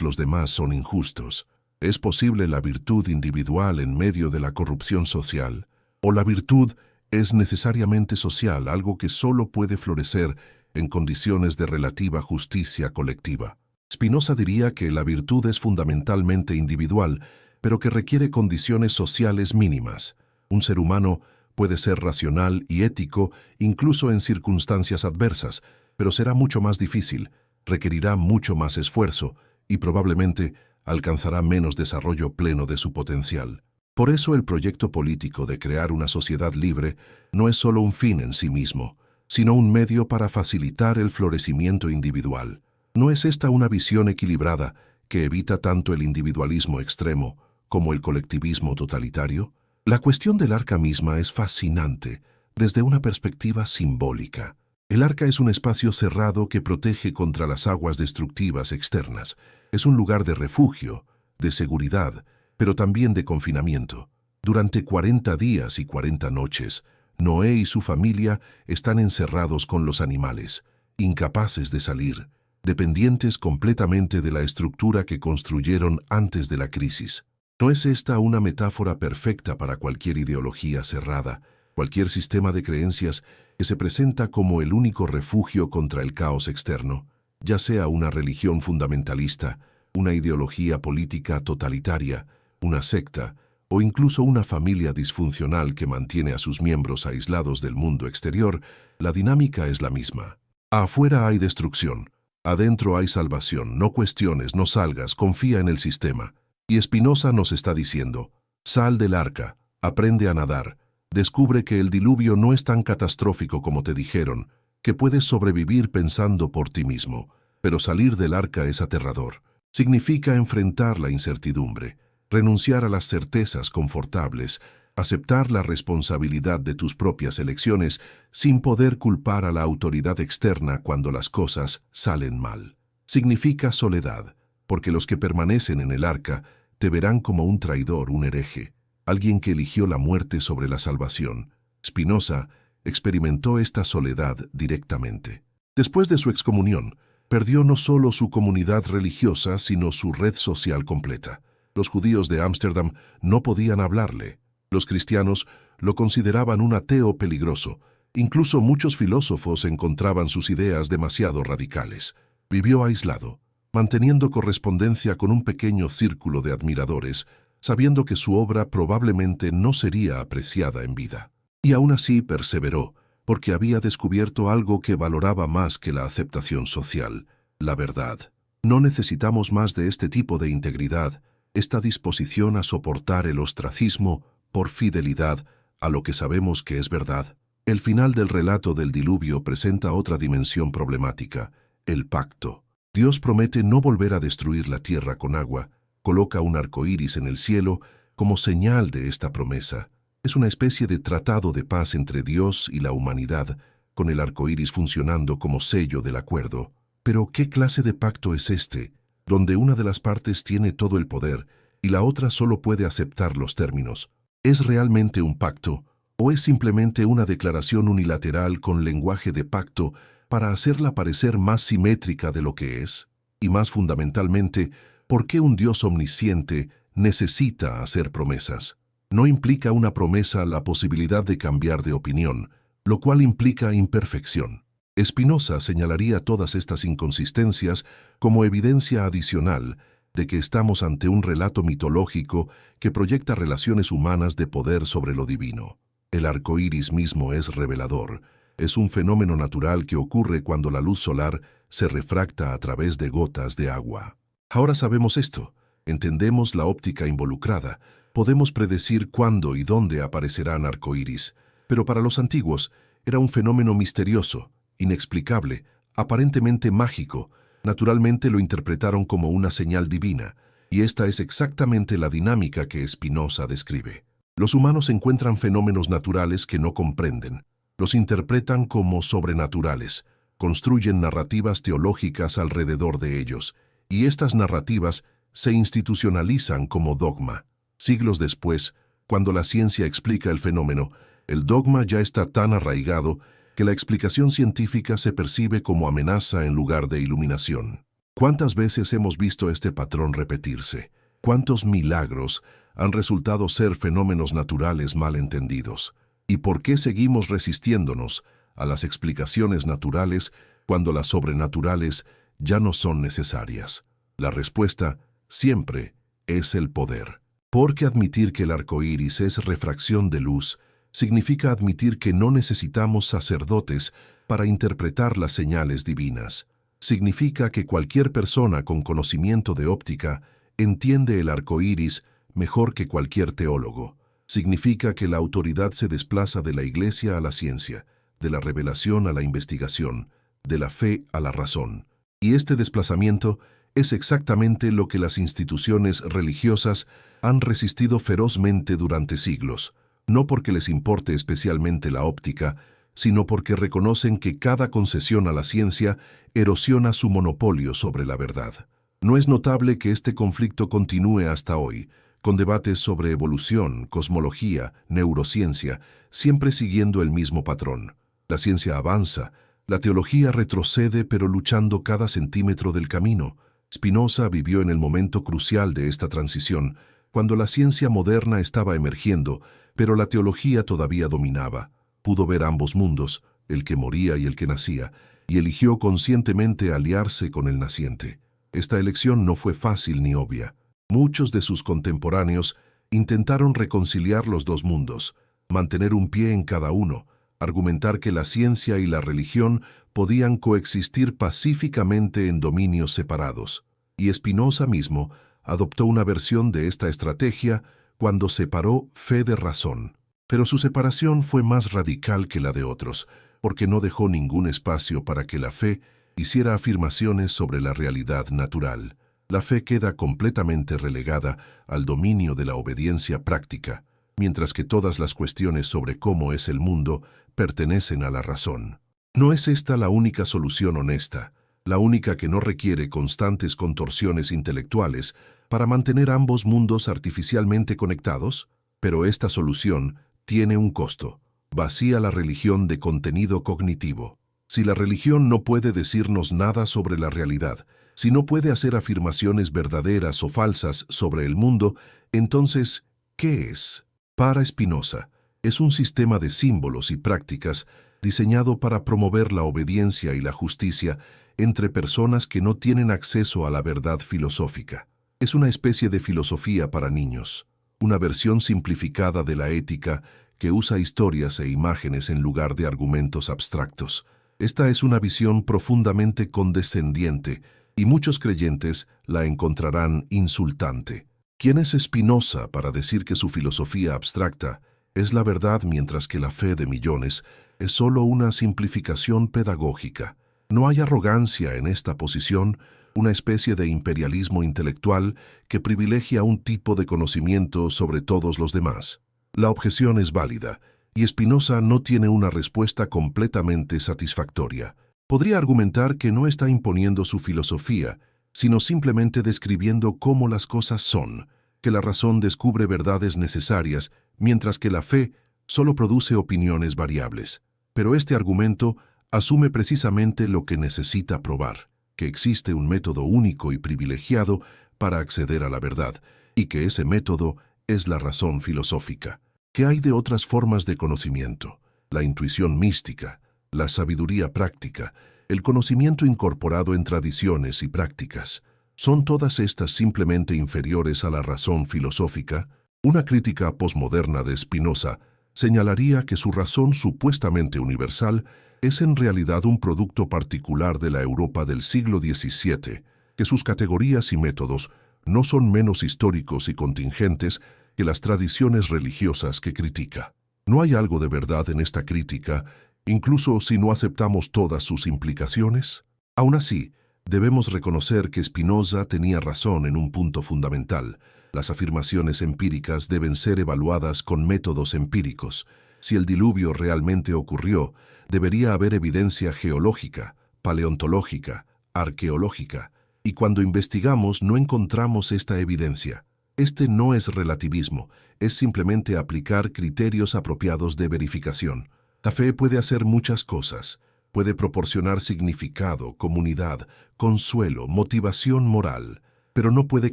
los demás son injustos? ¿Es posible la virtud individual en medio de la corrupción social? ¿O la virtud es necesariamente social, algo que solo puede florecer en condiciones de relativa justicia colectiva? Spinoza diría que la virtud es fundamentalmente individual, pero que requiere condiciones sociales mínimas. Un ser humano puede ser racional y ético incluso en circunstancias adversas, pero será mucho más difícil, requerirá mucho más esfuerzo y probablemente alcanzará menos desarrollo pleno de su potencial. Por eso el proyecto político de crear una sociedad libre no es solo un fin en sí mismo, sino un medio para facilitar el florecimiento individual. ¿No es esta una visión equilibrada que evita tanto el individualismo extremo como el colectivismo totalitario? La cuestión del arca misma es fascinante desde una perspectiva simbólica. El arca es un espacio cerrado que protege contra las aguas destructivas externas. Es un lugar de refugio, de seguridad, pero también de confinamiento. Durante 40 días y 40 noches, Noé y su familia están encerrados con los animales, incapaces de salir, dependientes completamente de la estructura que construyeron antes de la crisis. ¿No es esta una metáfora perfecta para cualquier ideología cerrada, cualquier sistema de creencias que se presenta como el único refugio contra el caos externo, ya sea una religión fundamentalista, una ideología política totalitaria, una secta o incluso una familia disfuncional que mantiene a sus miembros aislados del mundo exterior? La dinámica es la misma. Afuera hay destrucción, adentro hay salvación. No cuestiones, no salgas, confía en el sistema. Y Spinoza nos está diciendo: sal del arca, aprende a nadar, descubre que el diluvio no es tan catastrófico como te dijeron, que puedes sobrevivir pensando por ti mismo, pero salir del arca es aterrador. Significa enfrentar la incertidumbre, renunciar a las certezas confortables, aceptar la responsabilidad de tus propias elecciones sin poder culpar a la autoridad externa cuando las cosas salen mal. Significa soledad, porque los que permanecen en el arca te verán como un traidor, un hereje, alguien que eligió la muerte sobre la salvación. Spinoza experimentó esta soledad directamente. Después de su excomunión, perdió no solo su comunidad religiosa, sino su red social completa. Los judíos de Ámsterdam no podían hablarle. Los cristianos lo consideraban un ateo peligroso. Incluso muchos filósofos encontraban sus ideas demasiado radicales. Vivió aislado, manteniendo correspondencia con un pequeño círculo de admiradores, sabiendo que su obra probablemente no sería apreciada en vida. Y aún así perseveró, porque había descubierto algo que valoraba más que la aceptación social: la verdad. No necesitamos más de este tipo de integridad, esta disposición a soportar el ostracismo por fidelidad a lo que sabemos que es verdad. El final del relato del diluvio presenta otra dimensión problemática: el pacto. Dios promete no volver a destruir la tierra con agua, coloca un arco iris en el cielo como señal de esta promesa. Es una especie de tratado de paz entre Dios y la humanidad, con el arco iris funcionando como sello del acuerdo. Pero ¿qué clase de pacto es este, donde una de las partes tiene todo el poder y la otra solo puede aceptar los términos? ¿Es realmente un pacto o es simplemente una declaración unilateral con lenguaje de pacto para hacerla parecer más simétrica de lo que es? Y más fundamentalmente, ¿por qué un Dios omnisciente necesita hacer promesas? No implica una promesa la posibilidad de cambiar de opinión, lo cual implica imperfección. Spinoza señalaría todas estas inconsistencias como evidencia adicional de que estamos ante un relato mitológico que proyecta relaciones humanas de poder sobre lo divino. El arco iris mismo es revelador. Es un fenómeno natural que ocurre cuando la luz solar se refracta a través de gotas de agua. Ahora sabemos esto, entendemos la óptica involucrada, podemos predecir cuándo y dónde aparecerán arcoíris, pero para los antiguos era un fenómeno misterioso, inexplicable, aparentemente mágico. Naturalmente lo interpretaron como una señal divina, y esta es exactamente la dinámica que Spinoza describe. Los humanos encuentran fenómenos naturales que no comprenden, los interpretan como sobrenaturales, construyen narrativas teológicas alrededor de ellos, y estas narrativas se institucionalizan como dogma. Siglos después, cuando la ciencia explica el fenómeno, el dogma ya está tan arraigado que la explicación científica se percibe como amenaza en lugar de iluminación. ¿Cuántas veces hemos visto este patrón repetirse? ¿Cuántos milagros han resultado ser fenómenos naturales mal entendidos? ¿Y por qué seguimos resistiéndonos a las explicaciones naturales cuando las sobrenaturales ya no son necesarias? La respuesta siempre es el poder. Porque admitir que el arco iris es refracción de luz significa admitir que no necesitamos sacerdotes para interpretar las señales divinas. Significa que cualquier persona con conocimiento de óptica entiende el arco iris mejor que cualquier teólogo. Significa que la autoridad se desplaza de la Iglesia a la ciencia, de la revelación a la investigación, de la fe a la razón. Y este desplazamiento es exactamente lo que las instituciones religiosas han resistido ferozmente durante siglos, no porque les importe especialmente la óptica, sino porque reconocen que cada concesión a la ciencia erosiona su monopolio sobre la verdad. No es notable que este conflicto continúe hasta hoy, con debates sobre evolución, cosmología, neurociencia, siempre siguiendo el mismo patrón. La ciencia avanza, la teología retrocede, pero luchando cada centímetro del camino. Spinoza vivió en el momento crucial de esta transición, cuando la ciencia moderna estaba emergiendo, pero la teología todavía dominaba. Pudo ver ambos mundos, el que moría y el que nacía, y eligió conscientemente aliarse con el naciente. Esta elección no fue fácil ni obvia. Muchos de sus contemporáneos intentaron reconciliar los dos mundos, mantener un pie en cada uno, argumentar que la ciencia y la religión podían coexistir pacíficamente en dominios separados. Y Spinoza mismo adoptó una versión de esta estrategia cuando separó fe de razón. Pero su separación fue más radical que la de otros. porque no dejó ningún espacio para que la fe hiciera afirmaciones sobre la realidad natural. La fe queda completamente relegada al dominio de la obediencia práctica, mientras que todas las cuestiones sobre cómo es el mundo pertenecen a la razón. ¿No es esta la única solución honesta, la única que no requiere constantes contorsiones intelectuales para mantener ambos mundos artificialmente conectados? Pero esta solución tiene un costo. Vacía la religión de contenido cognitivo. Si la religión no puede decirnos nada sobre la realidad, si no puede hacer afirmaciones verdaderas o falsas sobre el mundo, entonces, ¿qué es? Para Spinoza, es un sistema de símbolos y prácticas diseñado para promover la obediencia y la justicia entre personas que no tienen acceso a la verdad filosófica. Es una especie de filosofía para niños, una versión simplificada de la ética que usa historias e imágenes en lugar de argumentos abstractos. Esta es una visión profundamente condescendiente y muchos creyentes la encontrarán insultante. ¿Quién es Spinoza para decir que su filosofía abstracta es la verdad mientras que la fe de millones es solo una simplificación pedagógica? No hay arrogancia en esta posición, una especie de imperialismo intelectual que privilegia un tipo de conocimiento sobre todos los demás. La objeción es válida, y Spinoza no tiene una respuesta completamente satisfactoria. Podría argumentar que no está imponiendo su filosofía, sino simplemente describiendo cómo las cosas son, que la razón descubre verdades necesarias, mientras que la fe solo produce opiniones variables. Pero este argumento asume precisamente lo que necesita probar, que existe un método único y privilegiado para acceder a la verdad, y que ese método es la razón filosófica. ¿Qué hay de otras formas de conocimiento? La intuición mística, la sabiduría práctica, el conocimiento incorporado en tradiciones y prácticas. ¿Son todas estas simplemente inferiores a la razón filosófica? Una crítica posmoderna de Spinoza señalaría que su razón supuestamente universal es en realidad un producto particular de la Europa del siglo XVII, que sus categorías y métodos no son menos históricos y contingentes que las tradiciones religiosas que critica. No hay algo de verdad en esta crítica, incluso si no aceptamos todas sus implicaciones. Aún así, debemos reconocer que Spinoza tenía razón en un punto fundamental. Las afirmaciones empíricas deben ser evaluadas con métodos empíricos. Si el diluvio realmente ocurrió, debería haber evidencia geológica, paleontológica, arqueológica, y cuando investigamos no encontramos esta evidencia. Este no es relativismo, es simplemente aplicar criterios apropiados de verificación. La fe puede hacer muchas cosas. Puede proporcionar significado, comunidad, consuelo, motivación moral, pero no puede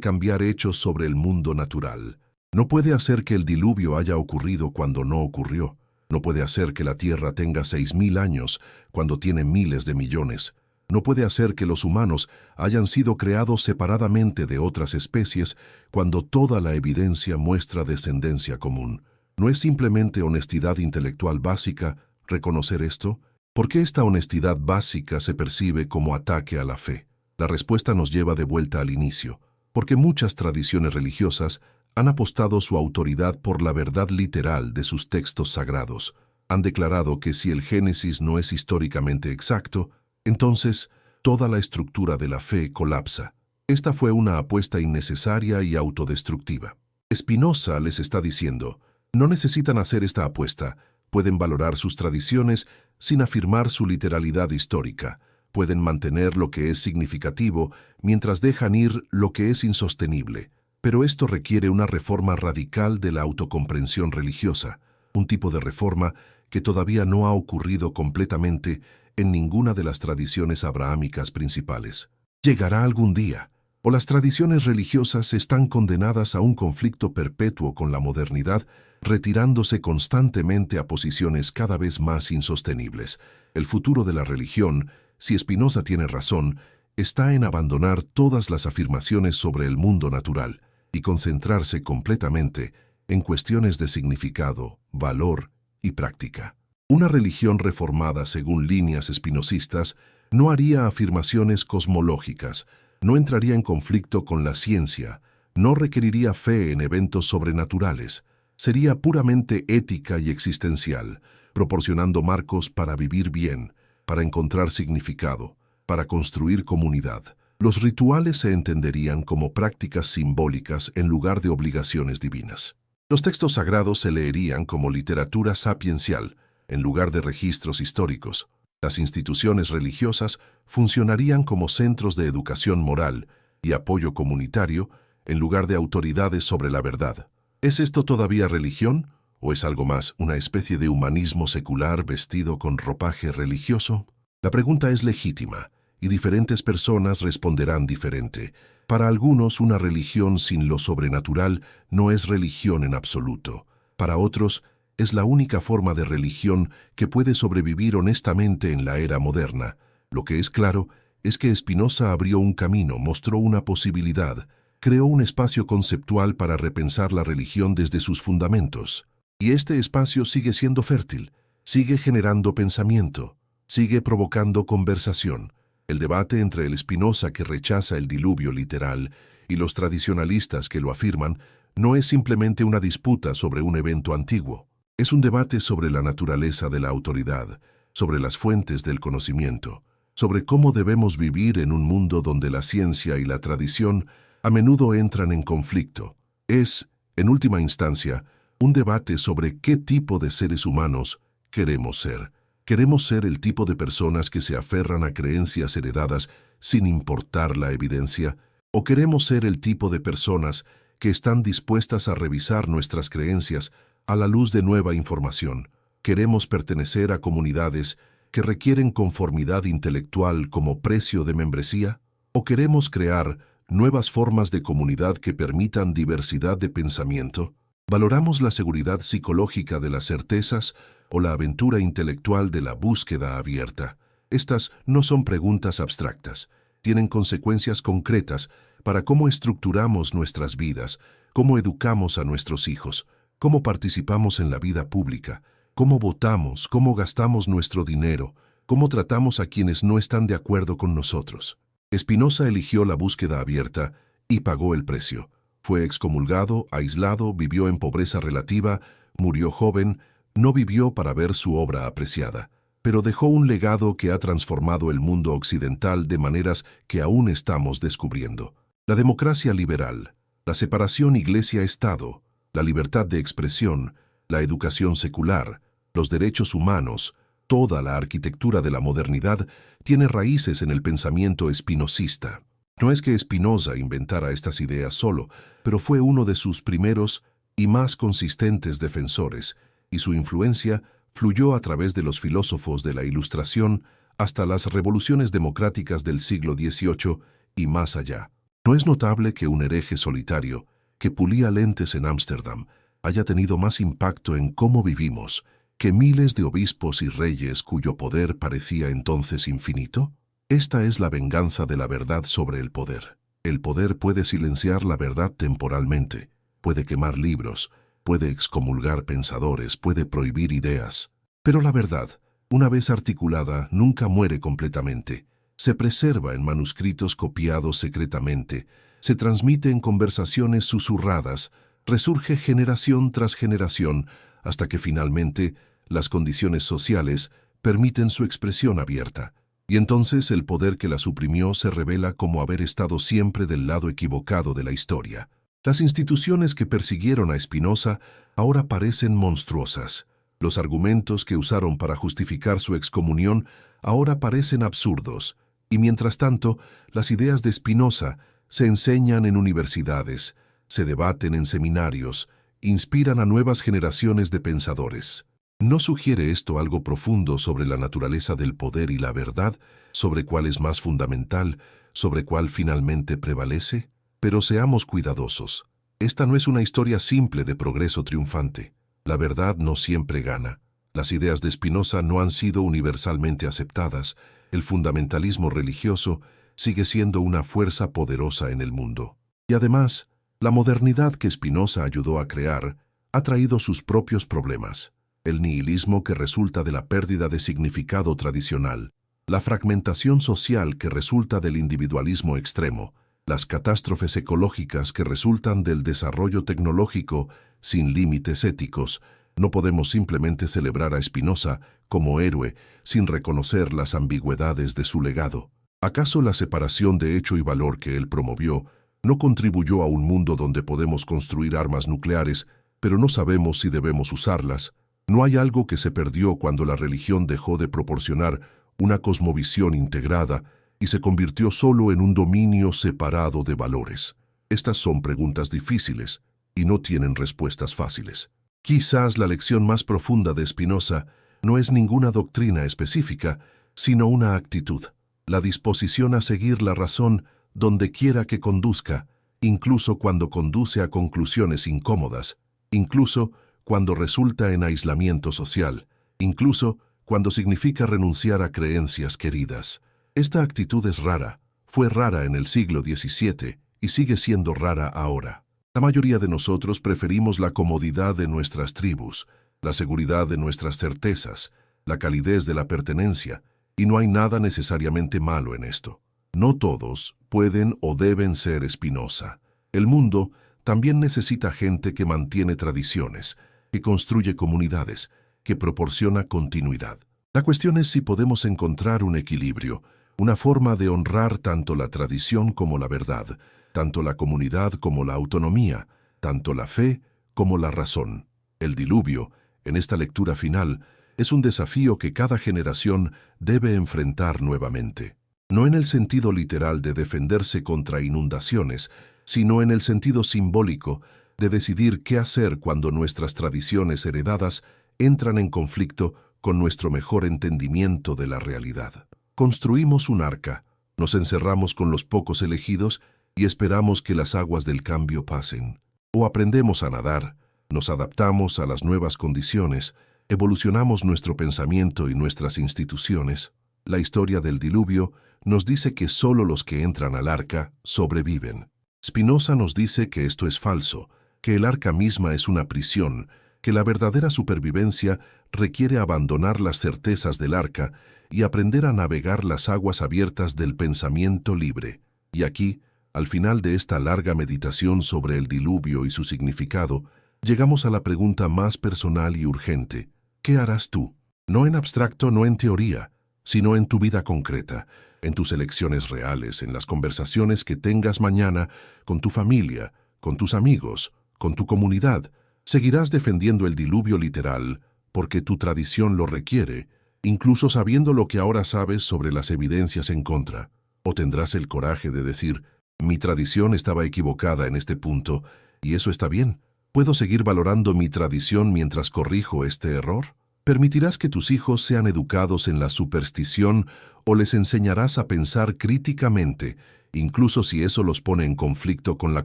cambiar hechos sobre el mundo natural. No puede hacer que el diluvio haya ocurrido cuando no ocurrió. No puede hacer que la Tierra tenga 6.000 años cuando tiene miles de millones. No puede hacer que los humanos hayan sido creados separadamente de otras especies cuando toda la evidencia muestra descendencia común. ¿No es simplemente honestidad intelectual básica reconocer esto? ¿Por qué esta honestidad básica se percibe como ataque a la fe? La respuesta nos lleva de vuelta al inicio, porque muchas tradiciones religiosas han apostado su autoridad por la verdad literal de sus textos sagrados. Han declarado que si el Génesis no es históricamente exacto, entonces toda la estructura de la fe colapsa. Esta fue una apuesta innecesaria y autodestructiva. Spinoza les está diciendo, no necesitan hacer esta apuesta, pueden valorar sus tradiciones sin afirmar su literalidad histórica, pueden mantener lo que es significativo mientras dejan ir lo que es insostenible. Pero esto requiere una reforma radical de la autocomprensión religiosa, un tipo de reforma que todavía no ha ocurrido completamente en ninguna de las tradiciones abrahámicas principales. Llegará algún día, o las tradiciones religiosas están condenadas a un conflicto perpetuo con la modernidad, retirándose constantemente a posiciones cada vez más insostenibles. El futuro de la religión, si Spinoza tiene razón, está en abandonar todas las afirmaciones sobre el mundo natural y concentrarse completamente en cuestiones de significado, valor y práctica. Una religión reformada según líneas espinosistas no haría afirmaciones cosmológicas, no entraría en conflicto con la ciencia, no requeriría fe en eventos sobrenaturales. sería puramente ética y existencial, proporcionando marcos para vivir bien, para encontrar significado, para construir comunidad. Los rituales se entenderían como prácticas simbólicas en lugar de obligaciones divinas. Los textos sagrados se leerían como literatura sapiencial, en lugar de registros históricos. Las instituciones religiosas funcionarían como centros de educación moral y apoyo comunitario, en lugar de autoridades sobre la verdad. ¿Es esto todavía religión? ¿O es algo más, una especie de humanismo secular vestido con ropaje religioso? La pregunta es legítima, y diferentes personas responderán diferente. Para algunos, una religión sin lo sobrenatural no es religión en absoluto. Para otros, es la única forma de religión que puede sobrevivir honestamente en la era moderna. Lo que es claro es que Spinoza abrió un camino, mostró una posibilidad, creó un espacio conceptual para repensar la religión desde sus fundamentos. Y este espacio sigue siendo fértil, sigue generando pensamiento, sigue provocando conversación. El debate entre el Spinoza que rechaza el diluvio literal y los tradicionalistas que lo afirman no es simplemente una disputa sobre un evento antiguo. Es un debate sobre la naturaleza de la autoridad, sobre las fuentes del conocimiento, sobre cómo debemos vivir en un mundo donde la ciencia y la tradición a menudo entran en conflicto. Es, en última instancia, un debate sobre qué tipo de seres humanos queremos ser. ¿Queremos ser el tipo de personas que se aferran a creencias heredadas sin importar la evidencia? ¿O queremos ser el tipo de personas que están dispuestas a revisar nuestras creencias a la luz de nueva información? ¿Queremos pertenecer a comunidades que requieren conformidad intelectual como precio de membresía? ¿O queremos crear nuevas formas de comunidad que permitan diversidad de pensamiento? ¿Valoramos la seguridad psicológica de las certezas o la aventura intelectual de la búsqueda abierta? Estas no son preguntas abstractas, tienen consecuencias concretas para cómo estructuramos nuestras vidas, cómo educamos a nuestros hijos, cómo participamos en la vida pública, cómo votamos, cómo gastamos nuestro dinero, cómo tratamos a quienes no están de acuerdo con nosotros. Spinoza eligió la búsqueda abierta y pagó el precio. Fue excomulgado, aislado, vivió en pobreza relativa, murió joven, no vivió para ver su obra apreciada, pero dejó un legado que ha transformado el mundo occidental de maneras que aún estamos descubriendo. La democracia liberal, la separación iglesia-estado, la libertad de expresión, la educación secular, los derechos humanos, toda la arquitectura de la modernidad tiene raíces en el pensamiento spinozista. No es que Spinoza inventara estas ideas solo, pero fue uno de sus primeros y más consistentes defensores, y su influencia fluyó a través de los filósofos de la Ilustración hasta las revoluciones democráticas del siglo XVIII y más allá. No es notable que un hereje solitario, que pulía lentes en Ámsterdam, haya tenido más impacto en cómo vivimos que miles de obispos y reyes cuyo poder parecía entonces infinito. Esta es la venganza de la verdad sobre el poder. El poder puede silenciar la verdad temporalmente, puede quemar libros, puede excomulgar pensadores, puede prohibir ideas. Pero la verdad, una vez articulada, nunca muere completamente. Se preserva en manuscritos copiados secretamente, se transmite en conversaciones susurradas, resurge generación tras generación, hasta que finalmente las condiciones sociales permiten su expresión abierta. Y entonces el poder que la suprimió se revela como haber estado siempre del lado equivocado de la historia. Las instituciones que persiguieron a Spinoza ahora parecen monstruosas. Los argumentos que usaron para justificar su excomunión ahora parecen absurdos. Y mientras tanto, las ideas de Spinoza se enseñan en universidades, se debaten en seminarios, inspiran a nuevas generaciones de pensadores. ¿No sugiere esto algo profundo sobre la naturaleza del poder y la verdad, sobre cuál es más fundamental, sobre cuál finalmente prevalece? Pero seamos cuidadosos. Esta no es una historia simple de progreso triunfante. La verdad no siempre gana. Las ideas de Spinoza no han sido universalmente aceptadas. El fundamentalismo religioso sigue siendo una fuerza poderosa en el mundo. Y además, la modernidad que Spinoza ayudó a crear ha traído sus propios problemas. El nihilismo que resulta de la pérdida de significado tradicional, la fragmentación social que resulta del individualismo extremo, las catástrofes ecológicas que resultan del desarrollo tecnológico sin límites éticos. No podemos simplemente celebrar a Spinoza como héroe sin reconocer las ambigüedades de su legado. ¿Acaso la separación de hecho y valor que él promovió no contribuyó a un mundo donde podemos construir armas nucleares, pero no sabemos si debemos usarlas? ¿No hay algo que se perdió cuando la religión dejó de proporcionar una cosmovisión integrada y se convirtió solo en un dominio separado de valores? Estas son preguntas difíciles y no tienen respuestas fáciles. Quizás la lección más profunda de Spinoza no es ninguna doctrina específica, sino una actitud, la disposición a seguir la razón donde quiera que conduzca, incluso cuando conduce a conclusiones incómodas, incluso cuando resulta en aislamiento social, incluso cuando significa renunciar a creencias queridas. Esta actitud es rara, fue rara en el siglo XVII y sigue siendo rara ahora. La mayoría de nosotros preferimos la comodidad de nuestras tribus, la seguridad de nuestras certezas, la calidez de la pertenencia, y no hay nada necesariamente malo en esto. No todos pueden o deben ser Spinoza. El mundo también necesita gente que mantiene tradiciones, que construye comunidades, que proporciona continuidad. La cuestión es si podemos encontrar un equilibrio, una forma de honrar tanto la tradición como la verdad, tanto la comunidad como la autonomía, tanto la fe como la razón. El diluvio, en esta lectura final, es un desafío que cada generación debe enfrentar nuevamente. No en el sentido literal de defenderse contra inundaciones, sino en el sentido simbólico de decidir qué hacer cuando nuestras tradiciones heredadas entran en conflicto con nuestro mejor entendimiento de la realidad. Construimos un arca, nos encerramos con los pocos elegidos y esperamos que las aguas del cambio pasen. O aprendemos a nadar, nos adaptamos a las nuevas condiciones, evolucionamos nuestro pensamiento y nuestras instituciones. La historia del diluvio nos dice que solo los que entran al arca sobreviven. Spinoza nos dice que esto es falso, que el arca misma es una prisión, que la verdadera supervivencia requiere abandonar las certezas del arca y aprender a navegar las aguas abiertas del pensamiento libre. Y aquí, al final de esta larga meditación sobre el diluvio y su significado, llegamos a la pregunta más personal y urgente. ¿Qué harás tú? No en abstracto, no en teoría, sino en tu vida concreta, en tus elecciones reales, en las conversaciones que tengas mañana con tu familia, con tus amigos, con tu comunidad. ¿Seguirás defendiendo el diluvio literal porque tu tradición lo requiere, incluso sabiendo lo que ahora sabes sobre las evidencias en contra? ¿O tendrás el coraje de decir, mi tradición estaba equivocada en este punto, y eso está bien? ¿Puedo seguir valorando mi tradición mientras corrijo este error? ¿Permitirás que tus hijos sean educados en la superstición o les enseñarás a pensar críticamente, incluso si eso los pone en conflicto con la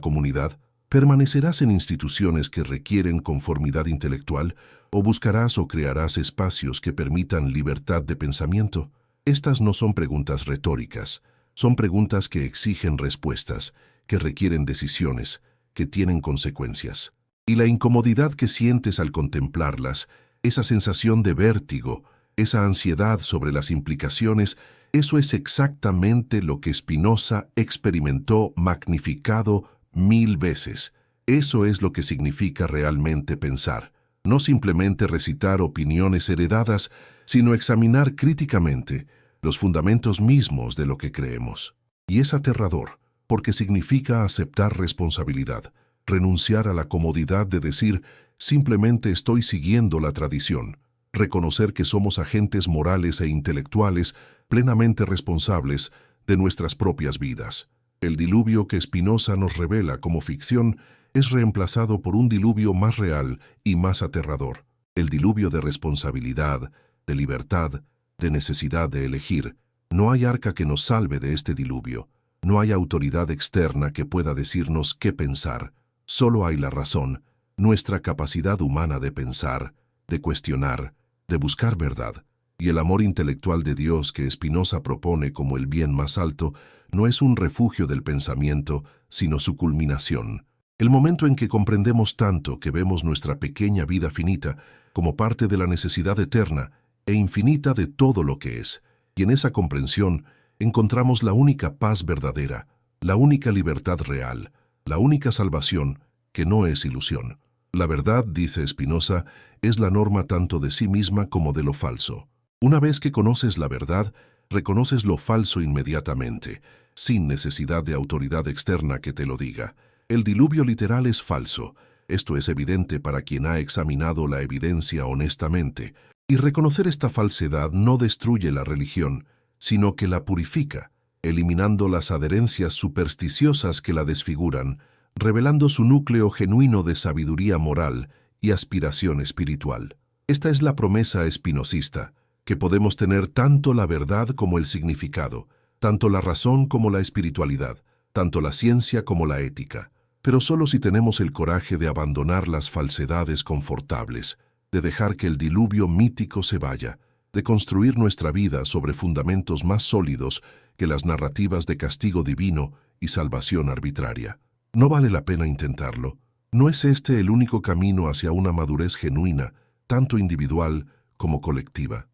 comunidad? ¿Permanecerás en instituciones que requieren conformidad intelectual o buscarás o crearás espacios que permitan libertad de pensamiento? Estas no son preguntas retóricas, son preguntas que exigen respuestas, que requieren decisiones, que tienen consecuencias. Y la incomodidad que sientes al contemplarlas, esa sensación de vértigo, esa ansiedad sobre las implicaciones, eso es exactamente lo que Spinoza experimentó magnificado 1000 veces. Eso es lo que significa realmente pensar. No simplemente recitar opiniones heredadas, sino examinar críticamente los fundamentos mismos de lo que creemos. Y es aterrador, porque significa aceptar responsabilidad, renunciar a la comodidad de decir, simplemente estoy siguiendo la tradición, reconocer que somos agentes morales e intelectuales plenamente responsables de nuestras propias vidas. El diluvio que Spinoza nos revela como ficción es reemplazado por un diluvio más real y más aterrador, el diluvio de responsabilidad, de libertad, de necesidad de elegir. No hay arca que nos salve de este diluvio, no hay autoridad externa que pueda decirnos qué pensar, solo hay la razón, nuestra capacidad humana de pensar, de cuestionar, de buscar verdad. Y el amor intelectual de Dios que Spinoza propone como el bien más alto no es un refugio del pensamiento, sino su culminación. El momento en que comprendemos tanto que vemos nuestra pequeña vida finita como parte de la necesidad eterna e infinita de todo lo que es, y en esa comprensión encontramos la única paz verdadera, la única libertad real, la única salvación que no es ilusión. La verdad, dice Spinoza, es la norma tanto de sí misma como de lo falso. Una vez que conoces la verdad, reconoces lo falso inmediatamente, sin necesidad de autoridad externa que te lo diga. El diluvio literal es falso. Esto es evidente para quien ha examinado la evidencia honestamente. Y reconocer esta falsedad no destruye la religión, sino que la purifica, eliminando las adherencias supersticiosas que la desfiguran, revelando su núcleo genuino de sabiduría moral y aspiración espiritual. Esta es la promesa espinosista, que podemos tener tanto la verdad como el significado, tanto la razón como la espiritualidad, tanto la ciencia como la ética, pero solo si tenemos el coraje de abandonar las falsedades confortables, de dejar que el diluvio mítico se vaya, de construir nuestra vida sobre fundamentos más sólidos que las narrativas de castigo divino y salvación arbitraria. No vale la pena intentarlo. ¿No es este el único camino hacia una madurez genuina, tanto individual como colectiva?